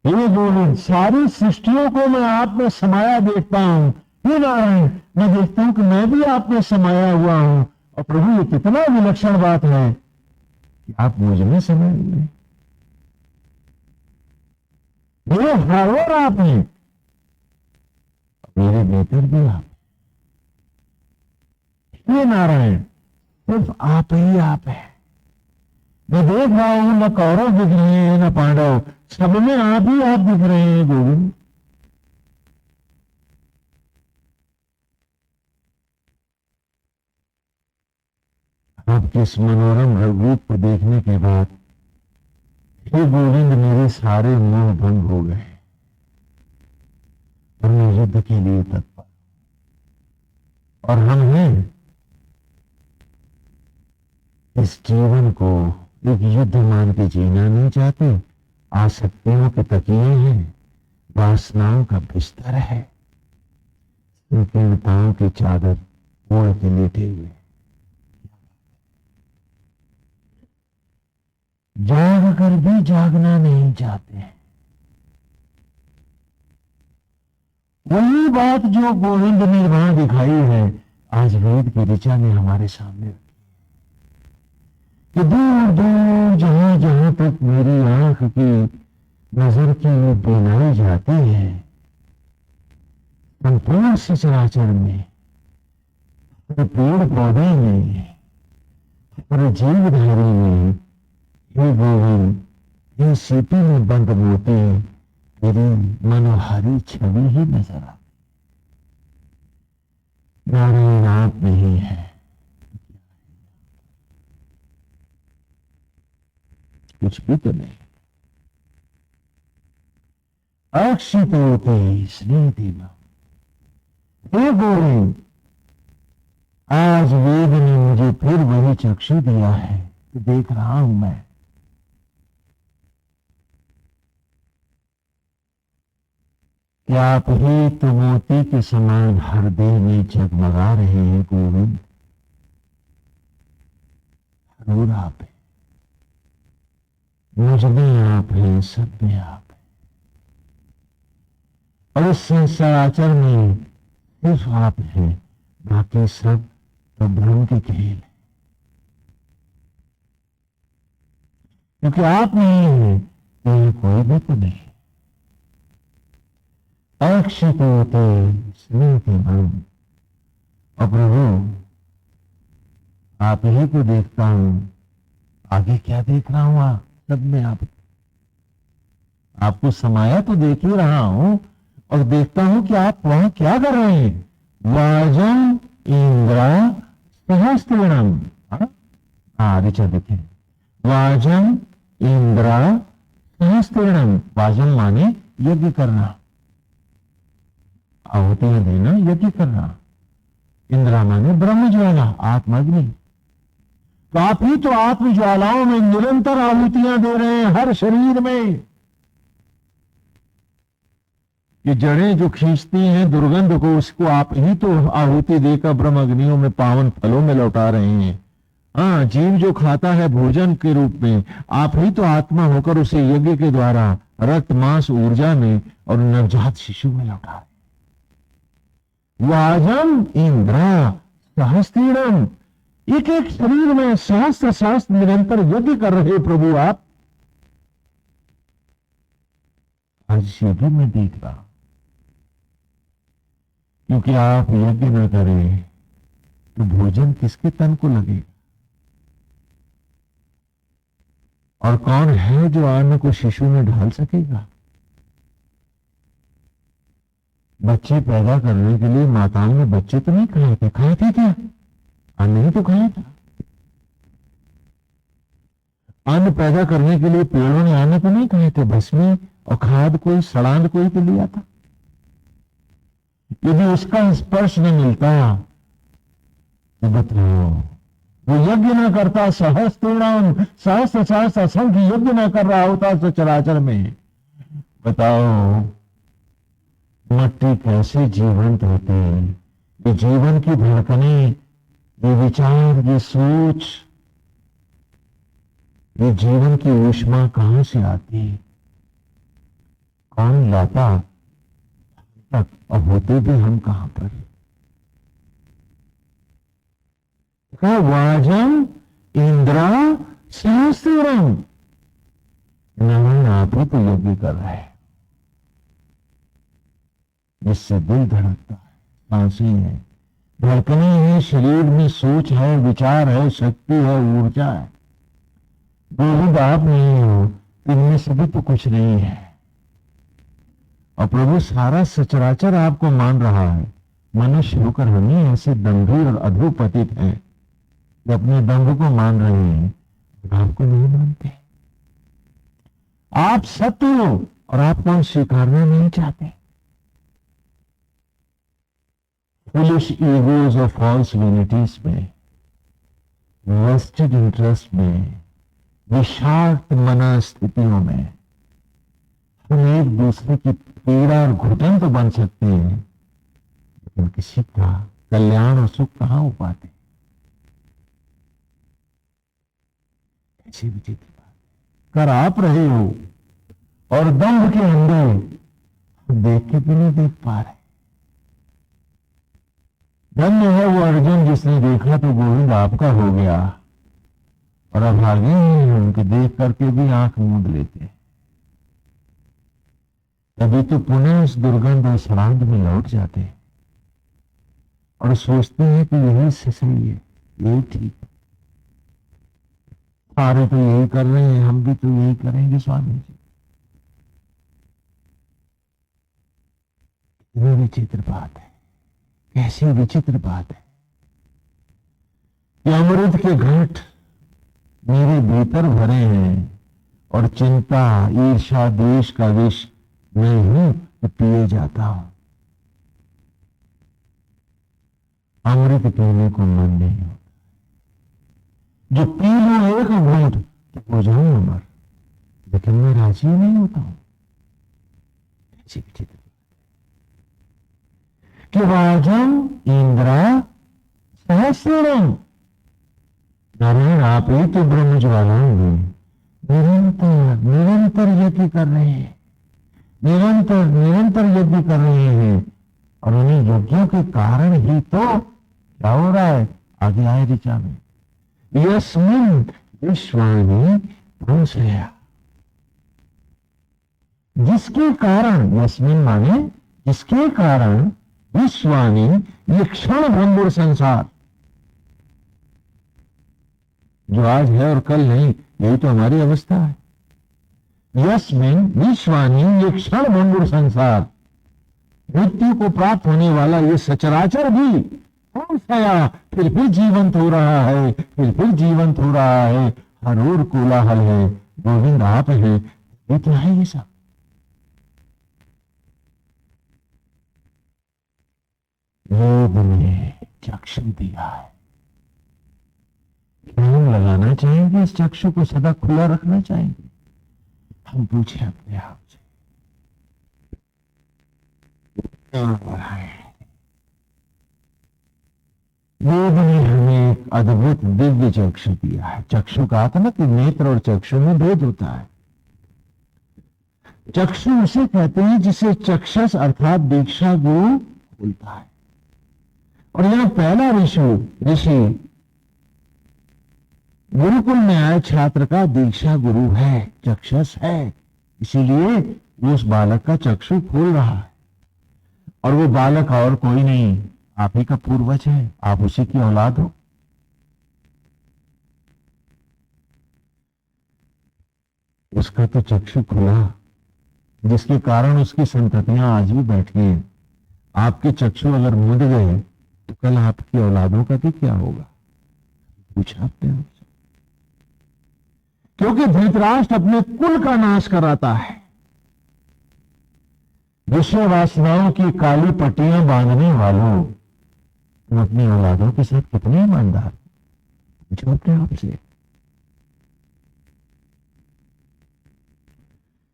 हे गोविंद, सारी सृष्टियों को मैं आप में समाया देखता हूं। हे नारायण, मैं देखता हूं कि मैं भी आप में समाया हुआ हूं। और प्रभु ये कितना विलक्षण बात है कि आप मुझ में समाये हुए। मेरे हर आप हैं, मेरे भीतर भी आप। हे नारायण, सिर्फ आप ही आप है। मैं देख रहा हूं न कौरव दिख रहे हैं न पांडव, सब में आप ही आप दिख रहे हैं गोविंद। आपके इस मनोरम रूप को देखने के बाद हे गोविंद मेरे सारे मोह भंग हो गए और मैं युद्ध के लिए तत्पर। और हम हैं इस जीवन को एक युद्ध मान के जीना नहीं चाहते। आसक्तियों के तकिए हैं, वासनाओं का बिस्तर है, संकीर्णताओं की चादर ओढ़ के लेटे हुए। जाग कर भी जागना नहीं चाहते। वही बात जो गोविंद ने वहां दिखाई है, आज वेद की ऋचा ने हमारे सामने रखी कि दूर दूर जहां जहां तक मेरी आंख की नजर की बीनाई जाती है, संपूर्ण सचराचर में, पेड़ पौधे में, जीवधारी में, हे गोविंद, ये सीपी में बंद मोती तेरी मनोहारी छवि ही नजर आती। नारायण आप नहीं है, कुछ भी तो नहीं। अक्षित होते स्नेहिमा, हे गोविंद, आज वेद ने मुझे फिर वही चक्षु दिया है तो देख रहा हूं मैं। क्या आप ही तो मोती के समान हर देह में जगमगा रहे हैं गोविंद। हर आप है, मुझ में आप हैं, सब में आप है। और इस संसाराचर में सिर्फ आप हैं, बाकी सब तो भ्रम के खेल है। क्योंकि आप नहीं है तो कोई भी तो नहीं। अक्षित होते स्नेहिमा, और प्रभु आप ही को देखता हूं, आगे क्या देख रहा हूं? आप सब में आपको समाया तो देख ही रहा हूं और देखता हूं कि आप वहां क्या कर रहे हैं। वाजम इंद्रा सहस्त्रिणम, ऋचा देखे, वाजम इंद्रा सहस्त्रिणम। वाजम माने यज्ञ करना, आहुतियां देना, यज्ञ करना। इंद्रा माने ब्रह्म ज्वाला, आत्माग्नि। तो आप ही तो आत्म ज्वालाओं में निरंतर आहुतियां दे रहे हैं हर शरीर में। ये जड़ें जो खींचती हैं दुर्गंध को, उसको आप ही तो आहुति देकर ब्रह्म अग्नियों में, पावन फलों में लौटा रहे हैं। हाँ, जीव जो खाता है भोजन के रूप में, आप ही तो आत्मा होकर उसे यज्ञ के द्वारा रक्त मांस ऊर्जा में और नवजात शिशु में लौटा रहे। वाजम इंद्रा सहस्त्रीणम, एक एक शरीर में सहस्त्र सहस्त्र निरंतर यज्ञ कर रहे प्रभु आप। आज यज्ञ में देख रहा, क्योंकि आप यज्ञ न करें तो भोजन किसके तन को लगेगा? और कौन है जो अन्न को शिशु में ढाल सकेगा? बच्चे पैदा करने के लिए माताओं ने बच्चे तो नहीं खाए थे, खाए थे क्या? अन्न ही तो खाया था। अन्न पैदा करने के लिए पेड़ों ने अन्न तो नहीं खाए थे, भस्मी और खाद कोई सड़ांध कोई तो लिया था। यदि उसका स्पर्श न मिलता तो बताओ, वो यज्ञ न करता, सहस्त्रीणाम सहस्त्र सहस्त्र असंख्य यज्ञ न कर रहा होता सचराचर में, बताओ मट्टी कैसे जीवंत होती है? ये जीवन की धड़कने, ये विचार, ये सोच, ये जीवन की ऊष्मा कहां से आती? कौन लाता तक? और होते भी हम कहां पर? वाजम इंद्रा सहस्त्रम, नमन आप ही तो यज्ञ कर रहे हैं, जिससे दिल धड़कता है, सांसें है, धड़कने हैं, शरीर में सोच है, विचार है, शक्ति है, ऊर्जा है। गोविंद आप नहीं हो, इनमें से भी तो कुछ नहीं है। और प्रभु सारा सचराचर आपको मान रहा है। मनुष्य होकर हम ही ऐसे दंभी और अधोपतित हैं जो अपने दंभ को मान रहे हैं और आपको नहीं मानते। आप सत्य हो और आपको स्वीकारना नहीं चाहते। फुलिश ईगोज और फॉल्स यूनिटीज में, वेस्टेड इंटरेस्ट में, विषाक्त मनस्थितियों में हम एक दूसरे की पीड़ा और घुटन तो बन सकते हैं, लेकिन किसी का कल्याण और सुख कहां हो पाते? ऐसी विचित्र बात कर आप रहे हो और दंभ के अंदर देख के भी नहीं देख पा रहे। धन्य है वो अर्जुन जिसने देखा तो गोविंद आपका हो गया, और अब आगे उनके देख करके भी आंख मूंद लेते हैं। तभी तो पुनः उस दुर्गंध और सड़ांध में लौट जाते हैं और सोचते हैं कि यही से सही है, यही ठीक। सारे तो यही कर रहे हैं, हम भी तो यही करेंगे स्वामी जी। कितनी विचित्र बात है, कैसी विचित्र बात है कि अमृत के घट मेरे भीतर भरे हैं और चिंता, ईर्ष्या, द्वेष का विष मैं हूं तो पिए जाता हूं। अमृत पीने को मन नहीं होता। जो पी लो एक घूंट तो हो जाऊं अमर, लेकिन मैं राजी नहीं होता हूं। ऐसी विचित्र कि वाजम इंद्रा सहस्रम, नारायण आप ही तो ब्रह्म ज्वालाओं में निरंतर निरंतर यज्ञ कर रहे हैं, निरंतर निरंतर यज्ञ कर रहे हैं। और उन्हीं यज्ञों के कारण ही तो क्या हो रहा है? आगे आए ऋचा में, यस्मिन् विश्वानि संशया, जिसके कारण, यस्मिन् माने जिसके कारण, विश्वानि ये क्षण भंगुर संसार जो आज है और कल नहीं, यही तो हमारी अवस्था है। यस्मिन् विश्वानि ये क्षण भंगुर संसार, मृत्यु को प्राप्त होने वाला ये सचराचर भी संशया, फिर जीवंत हो रहा है, फिर जीवंत हो रहा है। हर ओर कोलाहल है, गोविंद आप है, ये क्या है? ये सब योग ने चक्षु दिया है, क्या हम लगाना चाहेंगे? इस चक्षु को सदा खुला रखना चाहेंगे? हम पूछे अपने आप से, योग ने हमें एक अद्भुत दिव्य चक्षु दिया है। चक्षु कहा था ना कि नेत्र और चक्षु में भेद होता है। चक्षु उसे कहते हैं जिसे चक्षस अर्थात दीक्षा गुरु बोलता है। और यहां पहला ऋषि गुरुकुल में आए छात्र का दीक्षा गुरु है, चक्षस है, इसीलिए वो उस बालक का चक्षु खोल रहा है। और वो बालक और कोई नहीं, आप ही का पूर्वज है, आप उसी की औलाद हो। उसका तो चक्षु खुला, जिसके कारण उसकी संततियां आज भी बैठी हैं। आपके चक्षु अगर मुड़ गए तो कल आपकी औलादों का भी क्या होगा? पूछा आपने आपसे। क्योंकि धृतराष्ट्र अपने कुल का नाश कराता है। विषय वासनाओं की काली पट्टियां बांधने वालों, तुम अपनी औलादों के साथ कितने ईमानदार? पूछो अपने आप से।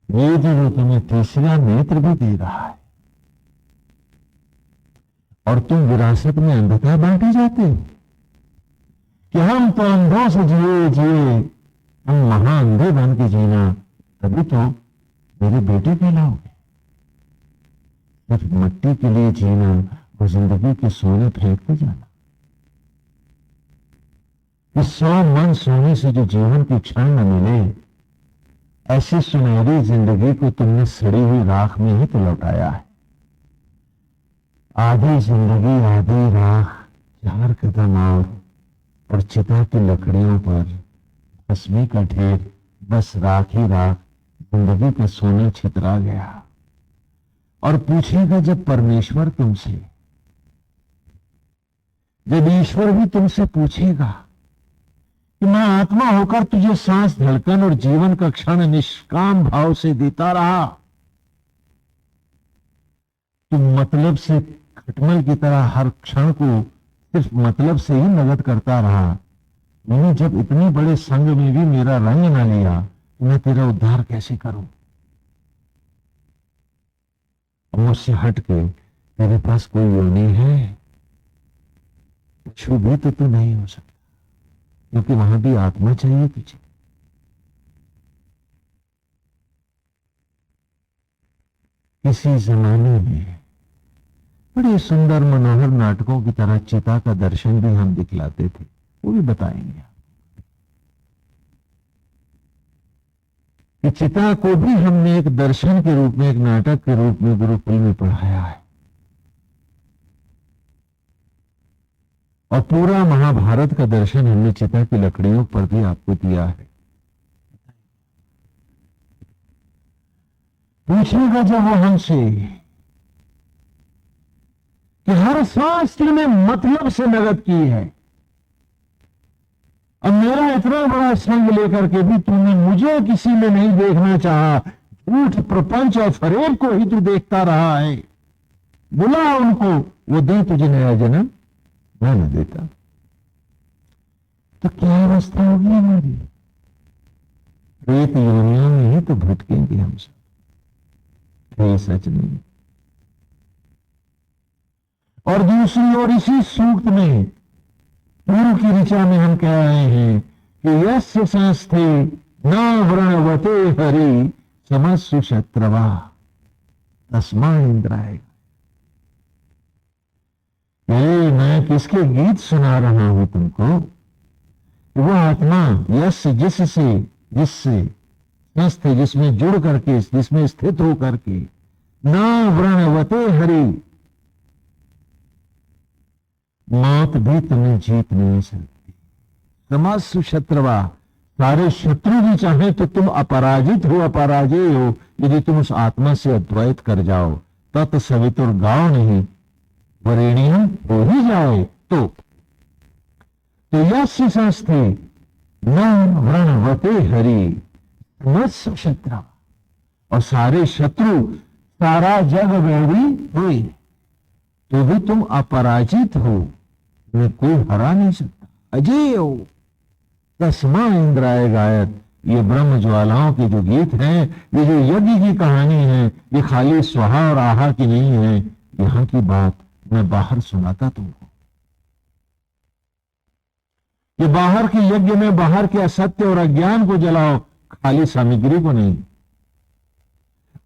ये जो तुम्हें तीसरा नेत्र भी दे रहा है और तुम विरासत में अंधता बांटे जाते हो कि हम तो अंधों से जिए, हम महा अंधे बन के जीना, तभी तो मेरे बेटे कहलाओगे। सिर्फ मिट्टी के लिए जीना और जिंदगी के सोने फेंकते जाना। इस 100 मन सोने से जो जीवन की क्षण न मिले, ऐसी सुनहरी जिंदगी को तुमने सड़ी हुई राख में ही तो लौटाया है। आधी जिंदगी आधी राख, 4 कदम और चिता की लकड़ियों पर भस्मी का ढेर, बस राख ही राख, जिंदगी का सोना छितरा गया। और पूछेगा जब परमेश्वर तुमसे, जब ईश्वर भी तुमसे पूछेगा कि मैं आत्मा होकर तुझे सांस, धड़कन और जीवन का क्षण निष्काम भाव से देता रहा, तुम मतलब से खटमल की तरह हर क्षण को सिर्फ मतलब से ही नगद करता रहा। मैंने जब इतने बड़े संग में भी मेरा रंग न लिया, तो मैं तेरा उद्धार कैसे करूं? मुझसे हट के तेरे पास कोई योनि है? छू भी तो तू नहीं हो सकता, क्योंकि वहां भी आत्मा चाहिए तुझे। किसी जमाने में बड़े सुंदर मनोहर नाटकों की तरह चिता का दर्शन भी हम दिखलाते थे, वो भी बताएंगे। कि चिता को भी हमने एक दर्शन के रूप में, एक नाटक के रूप में गुरुकुल में पढ़ाया है। और पूरा महाभारत का दर्शन हमने चिता की लकड़ियों पर भी आपको दिया है। पूछेगा जब वो हमसे कि हर सांस तुमने मतलब से नगद की है, अब मेरा इतना बड़ा संग लेकर के भी तूने मुझे किसी में नहीं देखना चाहा, झूठ प्रपंच और फरेब को ही तू देखता रहा है। बुला उनको, वो दे तुझे नया जन्म, मैं न देता। तो क्या अवस्था होगी हमारी? प्रेत योनियों में ही तो भटकेंगे हम सब, ये सच नहीं। और दूसरी ओर इसी सूक्त में, पूर्व की ऋचा में हम कह रहे हैं कि यस्य संस्थे न व्रणवते हरि समस्सु शत्रवा तस्मा इंद्राय। मैं किसके गीत सुना रहा हूं तुमको? वो आत्मा यस्य जिससे संस्थे, जिसमें जुड़ करके, जिसमें स्थित हो करके, न व्रणवते हरि, मौत भी तुम्हें जीत नहीं सकती। समस्सु शत्रवा, सारे शत्रु भी चाहे तो तुम अपराजित हो, अपराजय हो, यदि तुम उस आत्मा से अद्वैत कर जाओ। तत् सवितुर गाओ नहीं, वरेणियम हो ही जाए तो यस्य संस्थे न व्रणवते हरि समस्सु शत्रवा, और सारे शत्रु, सारा जग वैरी हुई, तो भी तुम अपराजित हो, तुम्हें कोई हरा नहीं सकता, अजय हो। तस्मा इंद्राय गायत, ये ब्रह्म ज्वालाओं के जो गीत हैं, ये जो यज्ञ की कहानी है, ये खाली स्वाहा और आहा की नहीं है। यहां की बात मैं बाहर सुनाता तुमको। ये बाहर के यज्ञ में बाहर के असत्य और अज्ञान को जलाओ, खाली सामग्री को नहीं।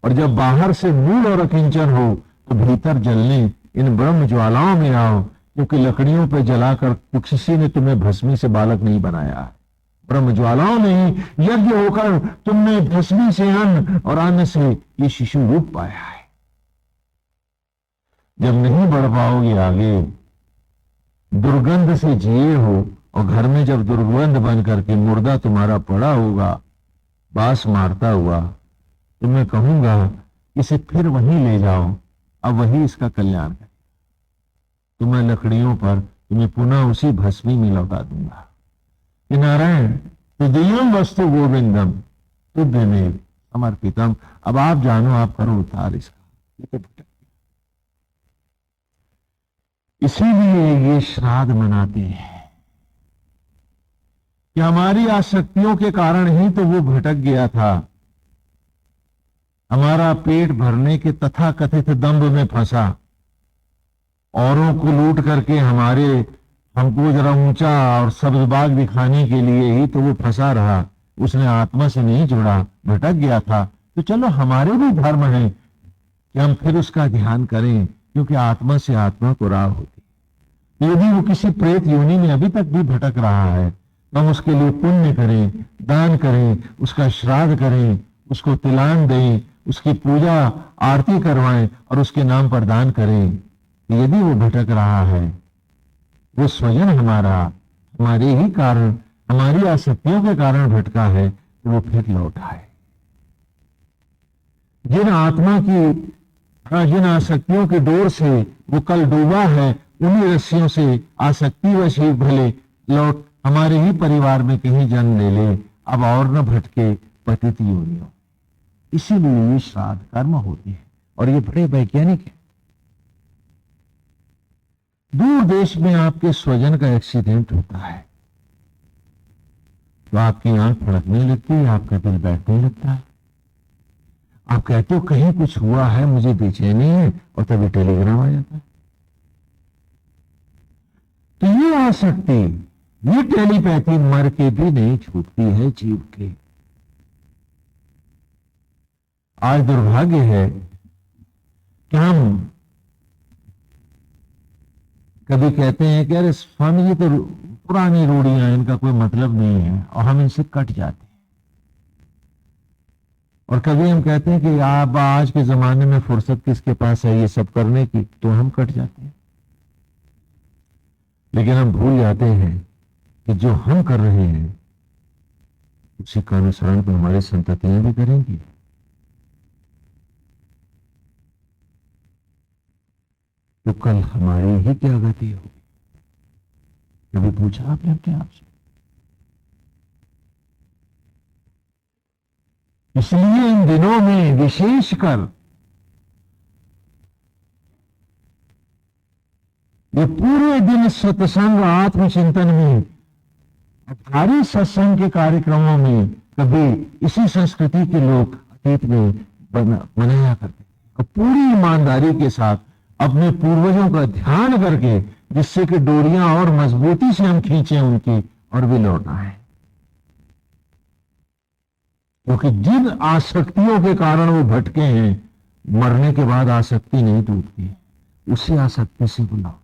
और जब बाहर से मूल और अकिंचन हो तो भीतर जलने इन ब्रह्म ज्वालाओं में आओ, क्योंकि लकड़ियों पर जलाकर किसी ने तुम्हें भस्मी से बालक नहीं बनाया है। ब्रह्म ज्वालाओं में ही यज्ञ होकर तुमने भस्मी से अन्न और अन्न से ये शिशु रूप पाया है। जब नहीं बढ़ पाओगे आगे, दुर्गंध से जिए हो, और घर में जब दुर्गंध बन करके मुर्दा तुम्हारा पड़ा होगा बास मारता हुआ, तो मैं कहूंगा इसे फिर वहीं ले जाओ, अब वही इसका कल्याण करे। तो मैं लकड़ियों पर तुम्हें पुनः उसी भस्मी में लौटा दूंगा कि नारायण तुदीयम वस्तु गोविंदम तुद्यमेव समर्पितम। अब आप जानो, आप करो उतार इसका। इसीलिए ये श्राद्ध मनाते हैं कि हमारी आसक्तियों के कारण ही तो वो भटक गया था। हमारा पेट भरने के तथाकथित दंभ में फंसा, औरों को लूट करके हमको जरा ऊंचा और सब्ज बाग दिखाने के लिए ही तो वो फंसा रहा। उसने आत्मा से नहीं जुड़ा, भटक गया था। तो चलो हमारे भी धर्म है कि हम फिर उसका ध्यान करें, क्योंकि आत्मा से आत्मा को राह होती। यदि वो किसी प्रेत योनि में अभी तक भी भटक रहा है तो हम उसके लिए पुण्य करें, दान करें, उसका श्राद्ध करें, उसको तिलान दें, उसकी पूजा आरती करवाएं और उसके नाम पर दान करें। यदि वो भटक रहा है, वो स्वयं हमारे ही कारण, हमारी आसक्तियों के कारण भटका है, तो वो फिर लौट आए। जिन आसक्तियों की डोर से वो कल डूबा है, उन्हीं रस्सियों से आसक्ति व शीघ्र भले लौट हमारे ही परिवार में कहीं जन्म ले ले, अब और न भटके पतित योनियों। इसीलिए ये श्राद्ध कर्म होते हैं और ये बड़े वैज्ञानिक है। दूर देश में आपके स्वजन का एक्सीडेंट होता है तो आपकी आंख फड़कने लगती है, आपका दिल बैठने लगता है। आप कहते हो कहीं कुछ हुआ है, मुझे बेचैनी है, और तभी टेलीग्राम आ जाता है। तो ये आसक्ति, ये टेलीपैथी मर के भी नहीं छूटती है जीव के। आज दुर्भाग्य है कि हम कभी कहते हैं कि अरे स्वामी जी तो पुरानी रूढ़ियां, इनका कोई मतलब नहीं है, और हम इनसे कट जाते हैं। और कभी हम कहते हैं कि आप आज के जमाने में फुर्सत किसके पास है ये सब करने की, तो हम कट जाते हैं। लेकिन हम भूल जाते हैं कि जो हम कर रहे हैं उसी का अनुसरण तो हमारी संततियां भी करेंगी। तो कल हमारी ही क्या गति होगी? कभी पूछा आपने अपने आप से? इसलिए इन दिनों में विशेषकर ये पूरे दिन सत्संग आत्मचिंतन में, हमारे सत्संग के कार्यक्रमों में कभी इसी संस्कृति के लोग अतीत में मनाया करते और पूरी ईमानदारी के साथ अपने पूर्वजों का ध्यान करके, जिससे कि डोरियां और मजबूती से हम खींचे उनकी और भी लौट आए। क्योंकि जिन आसक्तियों के कारण वो भटके हैं, मरने के बाद आसक्ति नहीं टूटती, उसी आसक्ति से वो लौट।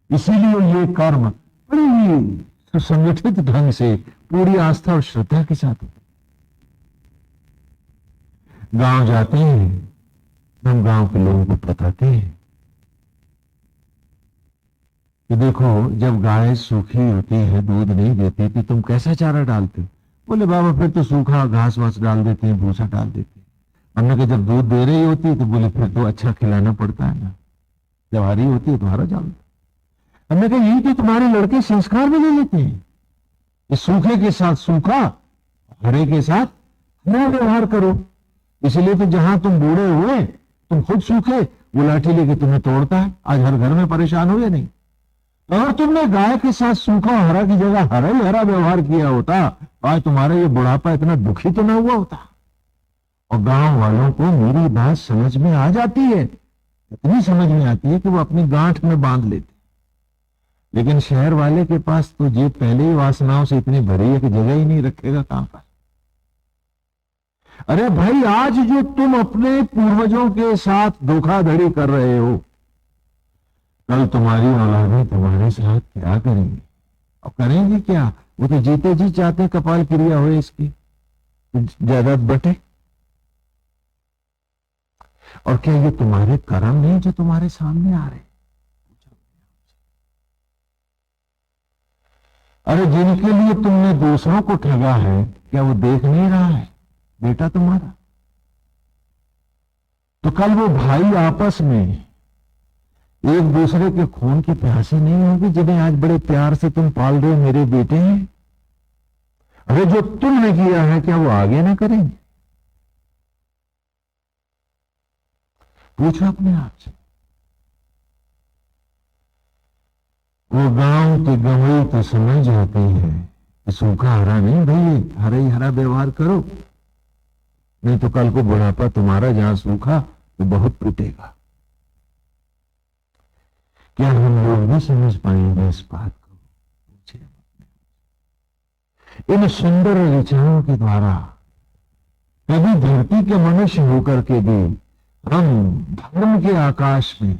इसीलिए ये कर्म बड़ी ही संगठित ढंग से पूरी आस्था और श्रद्धा के साथ होते। गांव जाते हैं, हम गांव के लोगों को बताते हैं कि देखो, जब गाय सूखी होती है, दूध नहीं देती, तो तुम कैसा चारा डालते हो? बोले बाबा फिर तो सूखा घास वास डाल देते हैं, भूसा डाल देते हैं। हमने कहा जब दूध दे रही होती है तो बोले फिर तो अच्छा खिलाना पड़ता है ना, जब हरी होती है तो हरा डाल। हमने कहा यही तो तुम्हारे लड़के संस्कार में ले लेते हैं, इस सूखे के साथ सूखा, हरे के साथ हरा व्यवहार करो। इसलिए तो जहां तुम बूढ़े हुए तुम खुद सूखे वो लाठी लेके तुम्हें तोड़ता है। आज हर घर में परेशान हो या नहीं? अगर तुमने गाय के साथ सूखा हरा की जगह हरा ही हरा व्यवहार किया होता, आज तुम्हारा ये बुढ़ापा इतना दुखी तो ना हुआ होता। और गांव वालों को मेरी बात समझ में आ जाती है, इतनी समझ में आती है कि वो अपनी गांठ में बांध लेते। लेकिन शहर वाले के पास तो जेब पहले ही वासनाओं से इतनी भरी है कि जगह ही नहीं रखेगा कहां पर। अरे भाई, आज जो तुम अपने पूर्वजों के साथ धोखाधड़ी कर रहे हो, कल तुम्हारी औलादें तुम्हारे साथ क्या करेंगी? अब करेंगे क्या? वो तो जीते जी चाहते कपाल क्रिया हो इसकी, जायदाद बटे। और क्या ये तुम्हारे कर्म नहीं जो तुम्हारे सामने आ रहे? अरे जिनके लिए तुमने दूसरों को ठगा है, क्या वो देख नहीं रहा है बेटा तुम्हारा? तो कल वो भाई आपस में एक दूसरे के खून की प्यासे नहीं होगी जिन्हें आज बड़े प्यार से तुम पाल रहे हो, मेरे बेटे हैं। अरे जो तुमने किया है क्या वो आगे ना करेंगे? पूछो अपने आप से। वो गांव के गंवई तो समझ जाती है कि सूखा हरा नहीं भाई, हरा ही हरा व्यवहार करो, नहीं तो कल को बुढ़ापा तुम्हारा जहां सूखा तो बहुत पीटेगा। क्या हम लोग भी समझ पाएंगे इस बात को? इन सुंदर विचारों के द्वारा कभी धरती के मनुष्य होकर के भी हम धर्म के आकाश में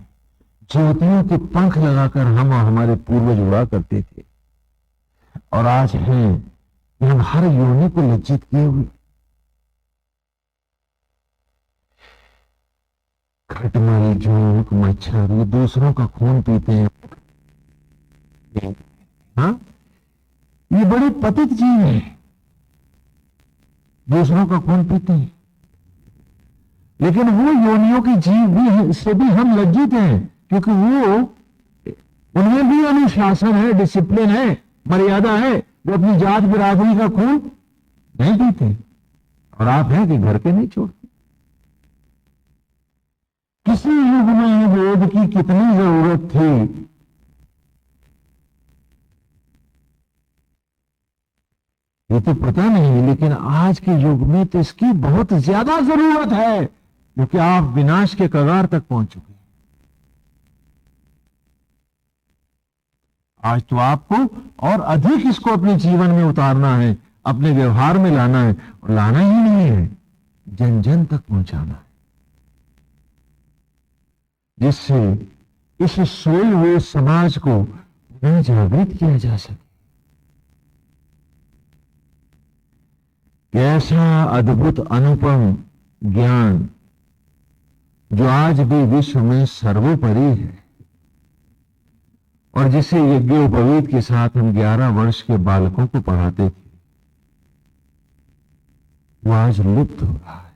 ज्योतियों के पंख लगाकर हम और हमारे पूर्वज उड़ा करते थे, और आज हैं कि हम हर योनि को लज्जित किए हुए। खटमल, झोंक, मच्छर, ये दूसरों का खून पीते हैं। हाँ, ये बड़े पतित जीव है, दूसरों का खून पीते हैं। लेकिन वो योनियों के जीव भी से भी हम लज्जित हैं, क्योंकि वो, उनमें भी अनुशासन है, डिसिप्लिन है, मर्यादा है। वो अपनी जात बिरादरी का खून नहीं पीते, और आप हैं कि घर के नहीं छोड़ते। किसी युग में वेद की कितनी जरूरत थी, ये तो पता नहीं, लेकिन आज के युग में तो इसकी बहुत ज्यादा जरूरत है, क्योंकि आप विनाश के कगार तक पहुंच चुके हैं। आज तो आपको और अधिक इसको अपने जीवन में उतारना है, अपने व्यवहार में लाना है, और लाना ही नहीं है, जन जन तक पहुंचाना है, जिससे इस सोए हुए समाज को पुनः जागृत किया जा सके। कैसा अद्भुत अनुपम ज्ञान जो आज भी विश्व में सर्वोपरि है, और जिसे यज्ञोपवीत के साथ हम 11 वर्ष के बालकों को पढ़ाते थे, वो आज लुप्त हो रहा है।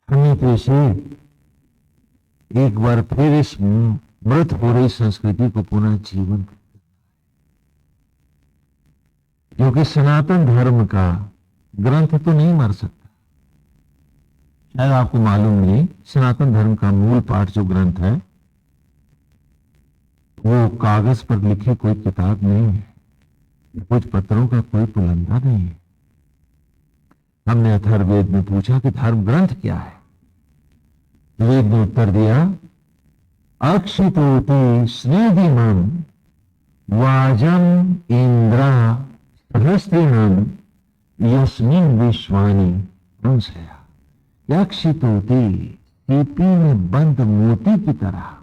हमें तो इसे एक बार फिर इस मृत हो रही संस्कृति को पुनः जीवन, क्योंकि सनातन धर्म का ग्रंथ तो नहीं मर सकता। शायद आपको मालूम नहीं, सनातन धर्म का मूल पाठ जो ग्रंथ है वो कागज पर लिखी कोई किताब नहीं है, कुछ पत्रों का कोई पुलंदा नहीं है। हमने अथर्ववेद में पूछा कि धर्म ग्रंथ क्या है? वेद ने उत्तर दिया, अक्षितोति स्नेहिमं वाजम इंद्रा सहस्त्रिणं यस्मिन् विश्वानि संशया। अक्षितोति, सीपी में बंद मोती की तरह।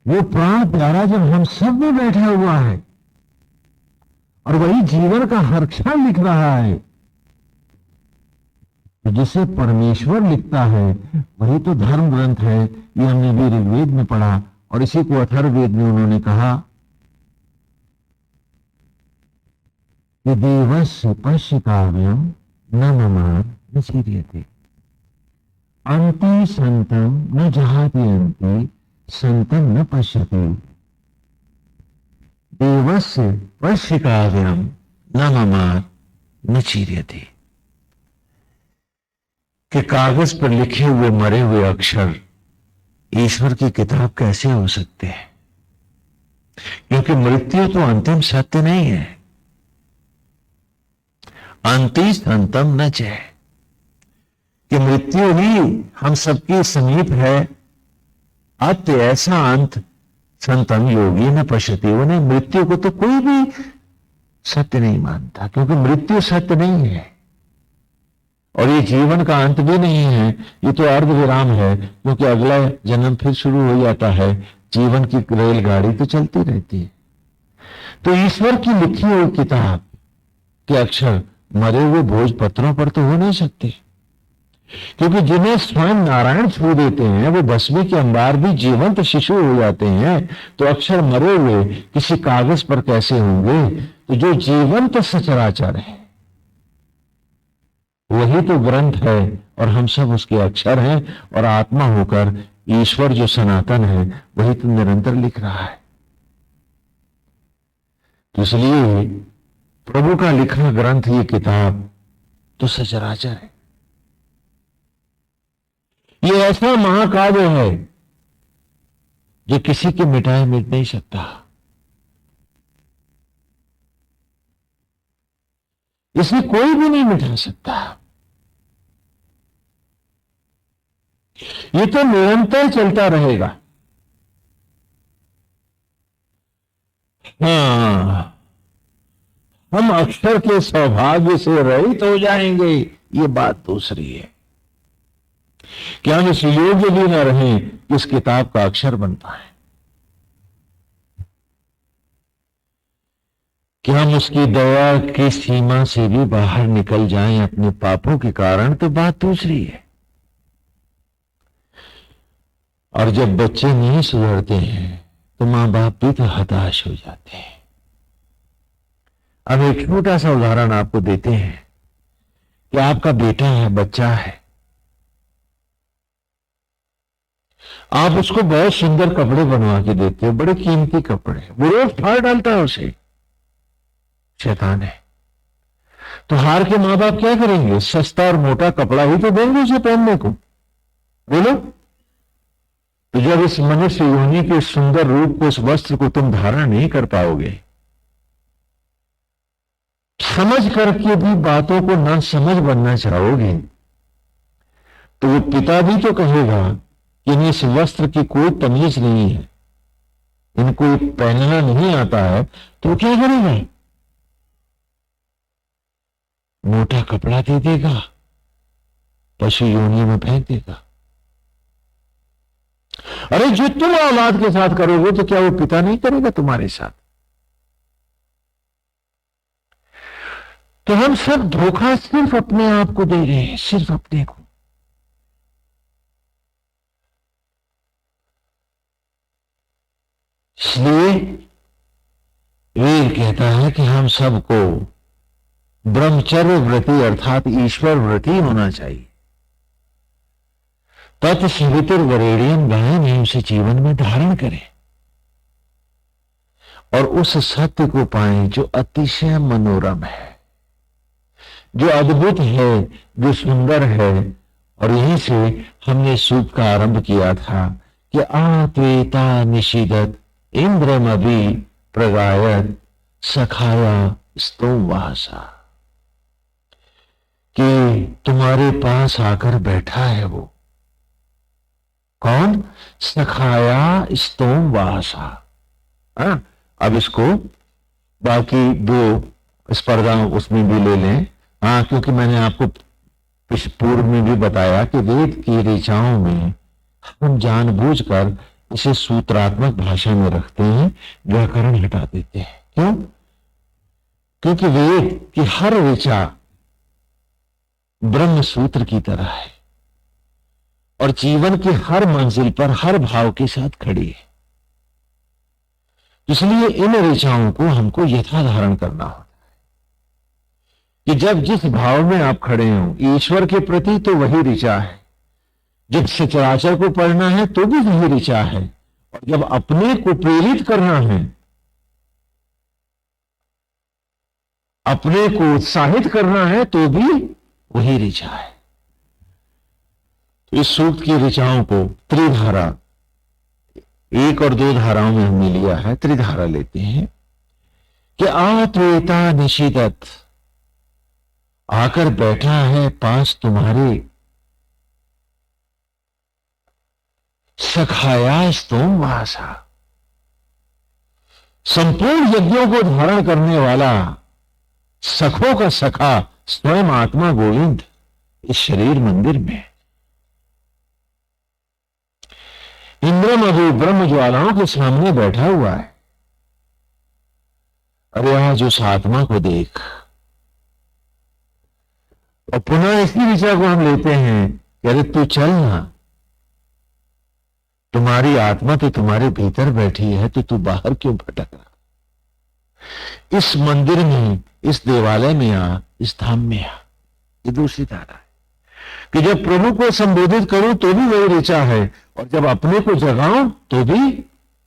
वो प्राण प्यारा जब हम सब में बैठा हुआ है, और वही जीवन का हर क्षण लिख रहा है, तो जिसे परमेश्वर लिखता है वही तो धर्म ग्रंथ है। ये हमने भी ऋग्वेद में पढ़ा, और इसी को अथर्ववेद में उन्होंने कहा कि देवस्य पश्य काव्यम न ममान न चीर्यते, अंति संतम न जहाति अंति संतम न पश्यति। देवस्य पश्य काव्यम न ममार न चीर्यति, कि कागज पर लिखे हुए मरे हुए अक्षर ईश्वर की किताब कैसे हो सकते हैं? क्योंकि मृत्यु तो अंतिम सत्य नहीं है। अंतिस अंतम न च, कि मृत्यु ही हम सबके समीप है। अत्य ऐसा अंत संतम योगी न पश्यति, उन्हें मृत्यु को तो कोई भी सत्य नहीं मानता, क्योंकि मृत्यु सत्य नहीं है और ये जीवन का अंत भी नहीं है। ये तो अर्ध विराम है, क्योंकि अगला जन्म फिर शुरू हो जाता है। जीवन की रेलगाड़ी तो चलती रहती है। तो ईश्वर की लिखी हुई किताब के अक्षर मरे हुए भोजपत्रों पर तो हो नहीं सकते, क्योंकि जिन्हें स्वयं नारायण छू देते हैं वो भस्मी के अंबार भी जीवंत शिशु हो जाते हैं। तो अक्षर मरे हुए किसी कागज पर कैसे होंगे? तो जो जीवंत सचराचर है वही तो ग्रंथ है और हम सब उसके अक्षर हैं, और आत्मा होकर ईश्वर जो सनातन है वही तो निरंतर लिख रहा है। तो इसलिए प्रभु का लिखा ग्रंथ, ये किताब तो सचराचर है। ये ऐसा महाकाव्य है जो किसी के मिटाए मिट नहीं सकता। इसे कोई भी नहीं मिटा सकता। ये तो निरंतर चलता रहेगा। हाँ, हम अक्षर के सौभाग्य से रहित हो जाएंगे, ये बात दूसरी है। कि हम इस योग्य भी न रहें कि इस किताब का अक्षर बन पाए, कि हम उसकी दया की सीमा से भी बाहर निकल जाएं अपने पापों के कारण, तो बात दूसरी है। और जब बच्चे नहीं सुधरते हैं तो मां बाप भी तो हताश हो जाते हैं। अब एक छोटा सा उदाहरण आपको देते हैं कि आपका बेटा है, बच्चा है, आप उसको बहुत सुंदर कपड़े बनवा के देते हो, बड़े कीमती कपड़े, वो रोज फाड़ डालता है उसे, शैतान है। तो हार के मां बाप क्या करेंगे? सस्ता और मोटा कपड़ा ही तो देंगे उसे पहनने को, बोलो। तो जब इस मनुष्य योनि के सुंदर रूप को, उस वस्त्र को तुम धारण नहीं कर पाओगे, समझ करके भी बातों को ना समझ बनना चाहोगे, तो वो पिता भी तो कहेगा कि इन्हें इस वस्त्र की कोई तमीज नहीं है, इनको पहनना नहीं आता है, तो क्या करेगा? मोटा कपड़ा दे देगा, पशु योनि में फेंक देगा। अरे जो तुम औलाद के साथ करोगे तो क्या वो पिता नहीं करेगा तुम्हारे साथ? तो हम सब धोखा सिर्फ अपने आप को दे रहे हैं, सिर्फ अपने को। इसलिए वेद कहता है कि हम सबको ब्रह्मचर्य व्रति अर्थात ईश्वर व्रति होना चाहिए। तत्सवितुर वरेण्यम गायन, उसे जीवन में धारण करें और उस सत्य को पाएं जो अतिशय मनोरम है, जो अद्भुत है, जो सुंदर है। और यहीं से हमने सूक्त का आरंभ किया था कि आत्वेता निषिदत इंद्रमभि प्रगायत सखाया स्तोम वासा, कि तुम्हारे पास आकर बैठा है वो कौन? सखाया स्तोम वासा। अब इसको बाकी दो स्पर्धा उसमें भी ले लें। क्योंकि मैंने आपको पूर्व में भी बताया कि वेद की ऋचाओं में हम जानबूझकर इसे सूत्रात्मक भाषा में रखते हैं, व्याकरण हटा देते हैं। क्यों? क्योंकि वेद की हर ऋचा ब्रह्म सूत्र की तरह है और जीवन की हर मंजिल पर हर भाव के साथ खड़ी है। इसलिए इन ऋचाओं को हमको यथाधारण करना होता है कि जब जिस भाव में आप खड़े हो ईश्वर के प्रति तो वही ऋचा है, जब सचराचर को पढ़ना है तो भी वही ऋचा है, और जब अपने को प्रेरित करना है अपने को उत्साहित करना है तो भी वही ऋचा है। इस सूक्त की ऋचाओं को त्रिधारा, एक और दो धाराओं में हमने लिया है, त्रिधारा लेते हैं कि आत्वेता निशिदत, आकर बैठा है पास तुम्हारे, सखायास्तोम वासा, संपूर्ण यज्ञों को धारण करने वाला, सखों का सखा स्वयं आत्मा गोविंद इस शरीर मंदिर में। इंद्रम अभी ब्रह्म ज्वालाओं के सामने बैठा हुआ है। अरे आज उस आत्मा को देख। और पुनः इसी ऋचा को हम लेते हैं कि अरे तू चल ना, तुम्हारी आत्मा तो तुम्हारे भीतर बैठी है, तो तू बाहर क्यों भटक रहा? इस मंदिर में, इस देवालय में आ, इस धाम में आ। ये दूसरी धारा है कि जब प्रभु को संबोधित करूं तो भी वही ऋचा है, और जब अपने को जगाऊं तो भी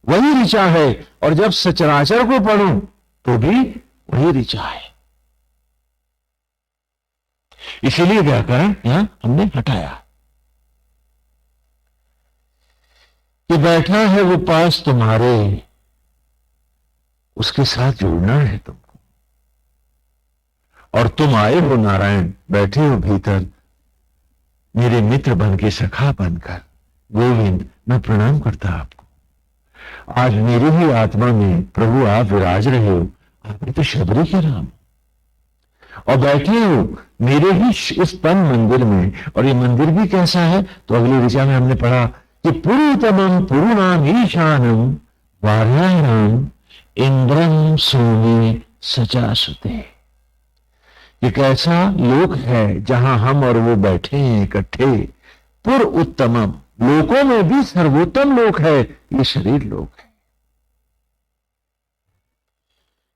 वही ऋचा है, और जब सचराचर को पढ़ूं तो भी वही ऋचा है। इसीलिए व्याकरण यहां हमने हटाया कि बैठा है वो पास तुम्हारे, उसके साथ जुड़ना है तुमको। और तुम आए हो नारायण, बैठे हो भीतर, मेरे मित्र बन के, सखा बनकर। गोविंद, मैं प्रणाम करता आपको। आज मेरी ही आत्मा में प्रभु आप विराज रहे हो, आप तो शबरी के राम, और बैठे हो मेरे ही इस तन मंदिर में। और ये मंदिर भी कैसा है? तो अगली ऋचा में हमने पढ़ा कि पुरुतमम पुरुणाम ईशानम वार्याणाम इंद्रम सोमे सचासुते। ये कैसा लोक है जहां हम और वो बैठे हैं इकट्ठे। पुर उत्तमम, लोकों में भी सर्वोत्तम लोक है ये शरीर लोक है।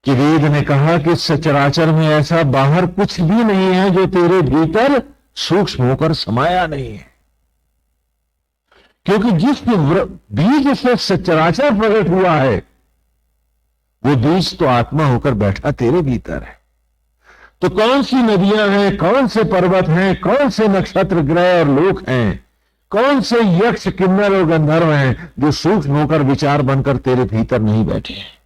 कि वेद ने कहा कि सचराचर में ऐसा बाहर कुछ भी नहीं है जो तेरे भीतर सूक्ष्म होकर समाया नहीं है। क्योंकि जिस बीज से सचराचर प्रकट हुआ है, वो बीज तो आत्मा होकर बैठा तेरे भीतर है। तो कौन सी नदियां हैं, कौन से पर्वत हैं, कौन से नक्षत्र ग्रह और लोक हैं, कौन से यक्ष किन्नर और गंधर्व हैं जो सूक्ष्म होकर विचार बनकर तेरे भीतर नहीं बैठे हैं?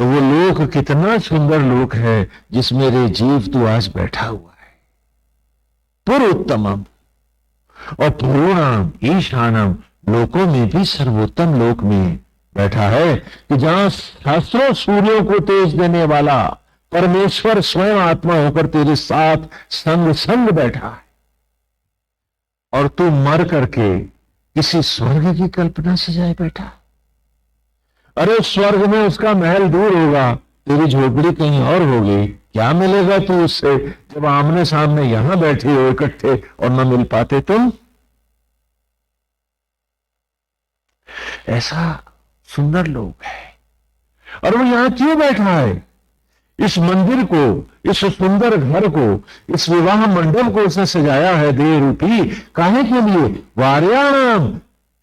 तो वो लोक कितना सुंदर लोक है जिसमें रे जीव तू आज बैठा हुआ है। पुरुत्तमम और पूर्णाम ईशानम, लोकों में भी सर्वोत्तम लोक में बैठा है कि जहां शास्त्रों सूर्यों को तेज देने वाला परमेश्वर स्वयं आत्मा होकर तेरे साथ संग संग बैठा है। और तू मर करके किसी स्वर्ग की कल्पना सजाए बैठा। अरे स्वर्ग में उसका महल दूर होगा, तेरी झोपड़ी कहीं और होगी। क्या मिलेगा तू उससे जब आमने सामने यहां बैठे हो इकट्ठे और न मिल पाते तुम? ऐसा सुंदर लोक है। और वो यहां क्यों बैठा है? इस मंदिर को, इस सुंदर घर को, इस विवाह मंडप को उसने सजाया है देह रूपी। काहे के लिए? वार्याणाम,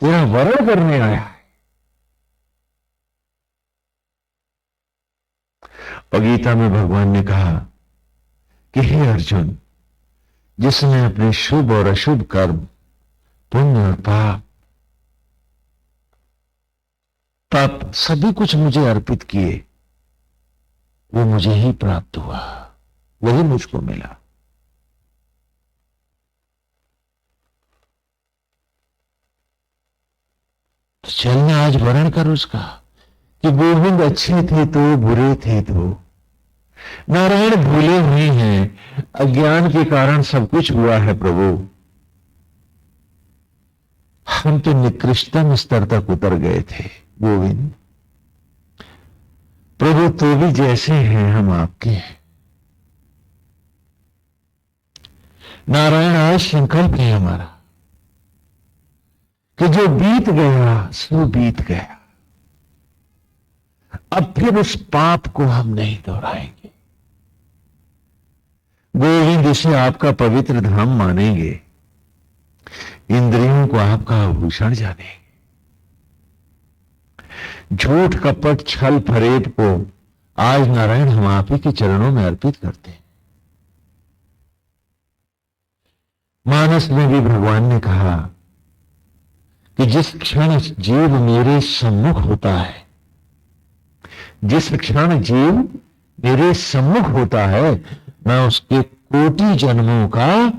तेरा वरण करने आया है। और गीता में भगवान ने कहा कि हे अर्जुन, जिसने अपने शुभ और अशुभ कर्म, पुण्य और पाप, तप सभी कुछ मुझे अर्पित किए, वो मुझे ही प्राप्त हुआ, वही मुझको मिला। तो चलना आज वर्ण कर उसका कि गोविंद अच्छे थे तो बुरे थे तो, नारायण भूले हुए हैं, अज्ञान के कारण सब कुछ हुआ है प्रभु। हम तो निकृष्टतम स्तर तक उतर गए थे गोविंद। प्रभु तो भी जैसे हैं हम आपके हैं। नारायण आज संकल्प है हमारा कि जो बीत गया सो बीत गया, अब फिर उस पाप को हम नहीं दोहराएंगे। गोविंद इसे आपका पवित्र धाम मानेंगे, इंद्रियों को आपका आभूषण जानेंगे। झूठ कपट छल फरेब को आज नारायण हम आप ही के चरणों में अर्पित करते हैं। मानस में भी भगवान ने कहा कि जिस क्षण जीव मेरे सम्मुख होता है, जिस क्षण जीव मेरे सम्मुख होता है, मैं उसके कोटि जन्मों का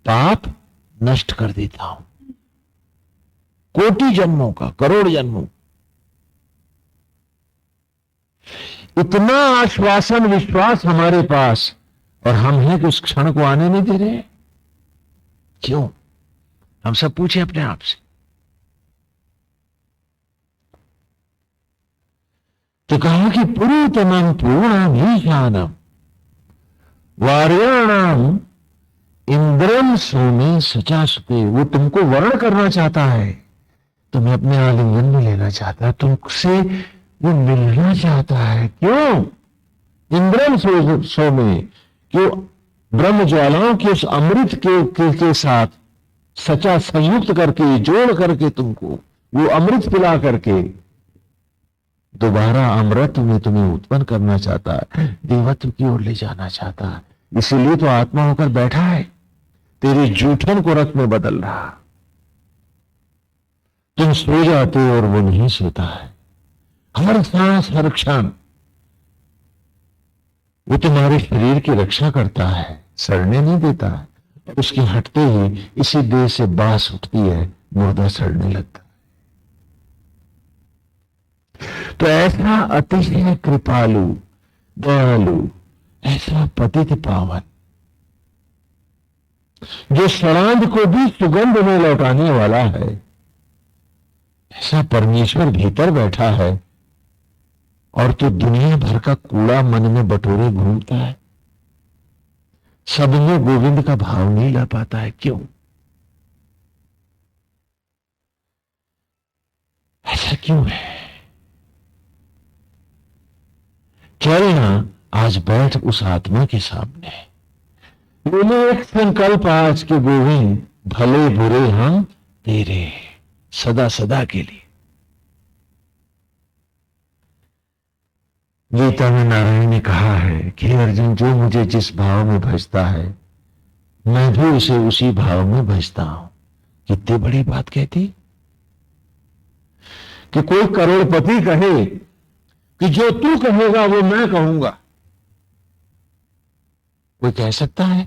पाप नष्ट कर देता हूं। कोटि जन्मों का, करोड़ जन्मों। इतना आश्वासन विश्वास हमारे पास, और हम हैं कि उस क्षण को आने नहीं दे रहे। क्यों? हम सब पूछे अपने आप से। तो कहा कि पुरुतमं पूर्णमीशानम वार्याणाम इंद्रम सोमे सचासुते। वो तुमको वर्ण करना चाहता है, तुम्हें अपने आलिंगन में लेना चाहता है, तुमसे वो मिलना चाहता है। क्यों? इंद्रम सोमे, क्यों? ब्रह्म ज्वालाओं के उस अमृत के साथ सचा संयुक्त करके, जोड़ करके तुमको वो अमृत पिला करके दोबारा अमृत में तुम्हें उत्पन्न करना चाहता है, देवत्व की ओर ले जाना चाहता है। इसीलिए तो आत्मा होकर बैठा है, तेरे जूठन को रथ में बदल रहा। तुम सो जाते हो और वो नहीं सोता है। हर सांस हर क्षण वो तुम्हारे शरीर की रक्षा करता है, सड़ने नहीं देता है। उसके हटते ही इसी देह से बांस उठती है, मुर्दा सड़ने लगता है। तो ऐसा अतिशय कृपालु, दयालु, ऐसा पतित पावन, जो सड़ांध को भी सुगंध में लौटाने वाला है, ऐसा परमेश्वर भीतर बैठा है, और तो दुनिया भर का कूड़ा मन में बटोरे घूमता है। सब में गोविंद का भाव नहीं ला पाता है। क्यों? ऐसा क्यों है? चलना आज बैठ उस आत्मा के सामने, बोले एक संकल्प आज के गोविंद, भले बुरे हम तेरे, सदा सदा के लिए। गीता में नारायण ने कहा है कि अर्जुन, जो मुझे जिस भाव में भजता है, मैं भी उसे उसी भाव में भजता हूं। कितनी बड़ी बात कहती कि कोई करोड़पति कहे कि जो तू कहेगा वो मैं कहूंगा। कोई कह सकता है?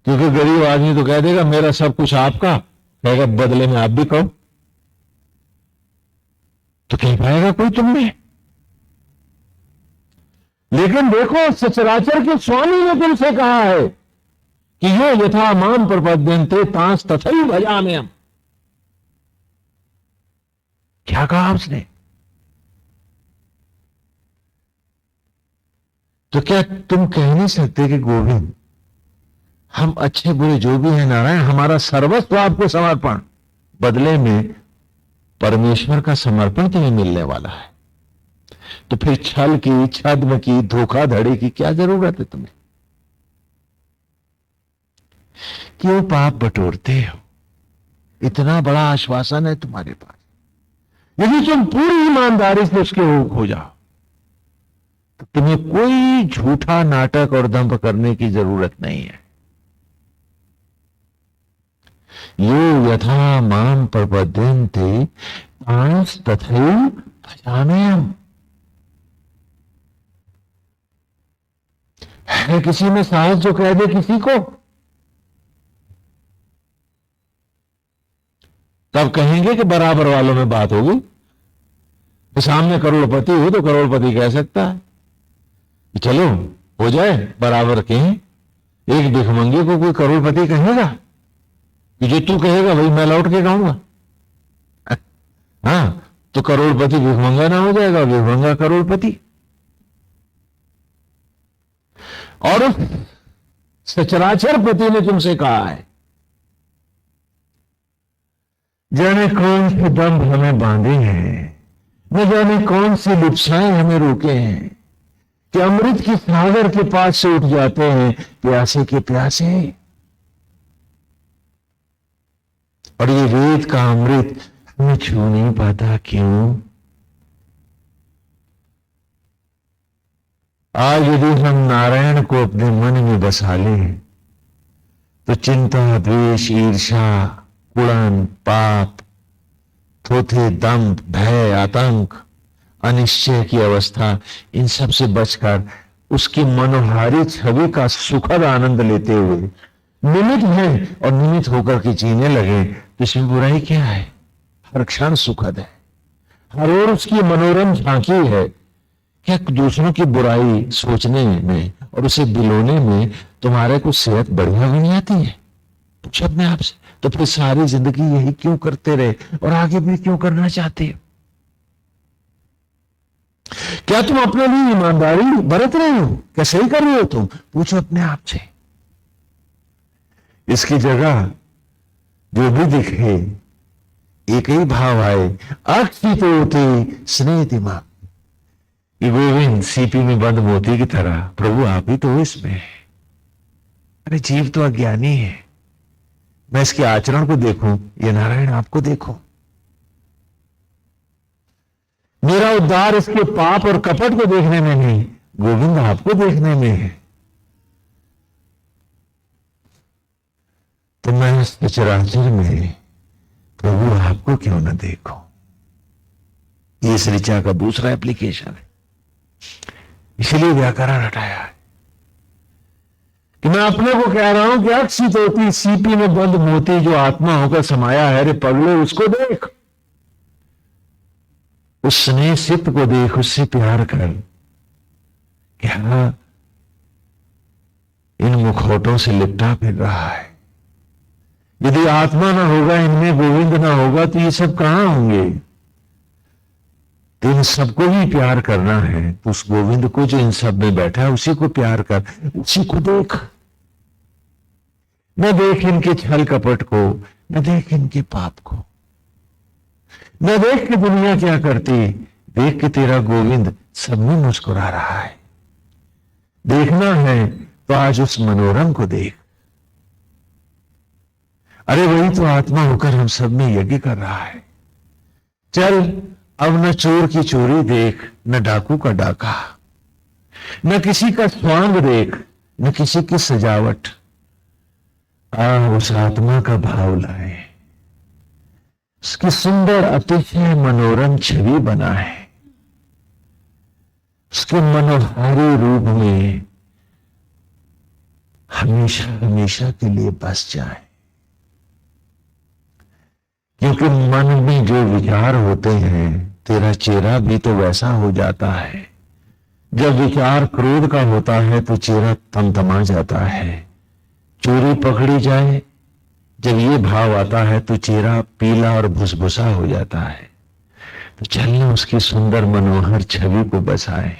क्योंकि गरीब आदमी तो कह देगा मेरा सब कुछ आपका, कहेगा बदले में आप भी कहो। तो कह पाएगा कोई तुम में? लेकिन देखो, सचराचर के स्वामी ने तुमसे कहा है कि यो यथा माम प्रपद्यन्ते तांस तथैव भजाम्यहम्। क्या कहा उसने? तो क्या तुम कह नहीं सकते कि गोविंद, हम अच्छे बुरे जो भी हैं नारायण, हमारा सर्वस्व आपको समर्पण, बदले में परमेश्वर का समर्पण तुम्हें मिलने वाला है। तो फिर छल की, छद्म की, धोखाधड़ी की क्या जरूरत है तुम्हें? क्यों पाप बटोरते हो? इतना बड़ा आश्वासन है तुम्हारे पास। यदि तुम पूरी ईमानदारी से उसके हो जाओ, तो तुम्हें कोई झूठा नाटक और दंभ करने की जरूरत नहीं है। यो यथा माम प्रपद्यन्ते तांस तथैव भजाम्यहम्। है किसी में साहस जो कह दे किसी को? तब कहेंगे कि बराबर वालों में बात होगी। तो सामने करोड़पति हो तो करोड़पति कह सकता है कि चलो हो जाए बराबर के। एक भिखमंगे को कोई करोड़पति कहेगा कि जो तू कहेगा वही मैं लौट के कहूंगा? हाँ, तो करोड़पति भिखमंगा ना हो जाएगा, भिखमंगा करोड़पति। और उस सचराचर पति ने तुमसे कहा है, जाने कौन से दंभ हमें बांधे हैं, न जाने कौन सी लिप्साएं हमें रोके हैं, कि अमृत की सागर के पास से उठ जाते हैं प्यासे के प्यासे। और ये वेद का अमृत हमें छू नहीं पाता। क्यों? आज यदि हम नारायण को अपने मन में बसा लें तो चिंता, द्वेष, ईर्ष्या, कुड़न, पाप, थोथे, दंभ, भय, आतंक, अनिश्चय की अवस्था, इन सब से बचकर उसकी मनोहारी छवि का सुखद आनंद लेते हुए निमित्त है और निमित्त होकर के जीने लगे तो इसमें बुराई क्या है? हर क्षण सुखद है, हर ओर उसकी मनोरम झांकी है। क्या दूसरों की बुराई सोचने में और उसे बिलोने में तुम्हारे को सेहत बढ़िया बन जाती है? पूछो अपने आप से। तो फिर सारी जिंदगी यही क्यों करते रहे और आगे भी क्यों करना चाहते हो? क्या तुम अपने लिए ईमानदारी बरत रहे हो? क्या सही कर रहे हो तुम? पूछो अपने आप से। इसकी जगह जो भी दिखे एक ही भाव आए, अक्षित होती स्नेह दिमाग, ये गोविंद सीपी में बंद मोती की तरह, प्रभु आप ही तो हो इसमें। अरे जीव तो अज्ञानी है, मैं इसके आचरण को देखूं, ये नारायण आपको देखो। मेरा उद्धार इसके पाप और कपट को देखने में नहीं, गोविंद आपको देखने में है। तो मैं सचराचर में प्रभु आपको क्यों न देखो? ये इस ऋचा का दूसरा एप्लीकेशन है। इसलिए व्याकरण हटाया है कि मैं अपने को कह रहा हूं कि अक्षित होती सीपी में बंद मोती जो आत्मा होकर समाया है, रे पगले उसको देख, उस स्नेह सिद्ध को देख, उससे प्यार कर। क्या इन मुखौटों से लिपटा फिर रहा है? यदि आत्मा ना होगा, इनमें गोविंद ना होगा तो ये सब कहां होंगे? इन सबको भी प्यार करना है तो उस गोविंद को जो इन सब में बैठा है उसी को प्यार कर, उसी को देख। न देख इनके छल कपट को, न देख इनके पाप को, न देख के दुनिया क्या करती, देख के तेरा गोविंद सब में मुस्कुरा रहा है। देखना है तो आज उस मनोरम को देख। अरे वही तो आत्मा होकर हम सब में यज्ञ कर रहा है। चल अब न चोर की चोरी देख, न डाकू का डाका, न किसी का स्वांग देख, न किसी की सजावट। उस आत्मा का भाव लाए, उसकी सुंदर अतिशय मनोरम छवि बनाए, उसके मनोहारी रूप में हमेशा हमेशा के लिए बस जाए। क्योंकि मन में जो विचार होते हैं, तेरा चेहरा भी तो वैसा हो जाता है। जब विचार क्रोध का होता है तो चेहरा थमथमा जाता है। चोरी पकड़ी जाए, जब ये भाव आता है तो चेहरा पीला और भुसभुसा हो जाता है। तो चलना उसकी सुंदर मनोहर छवि को बसाए।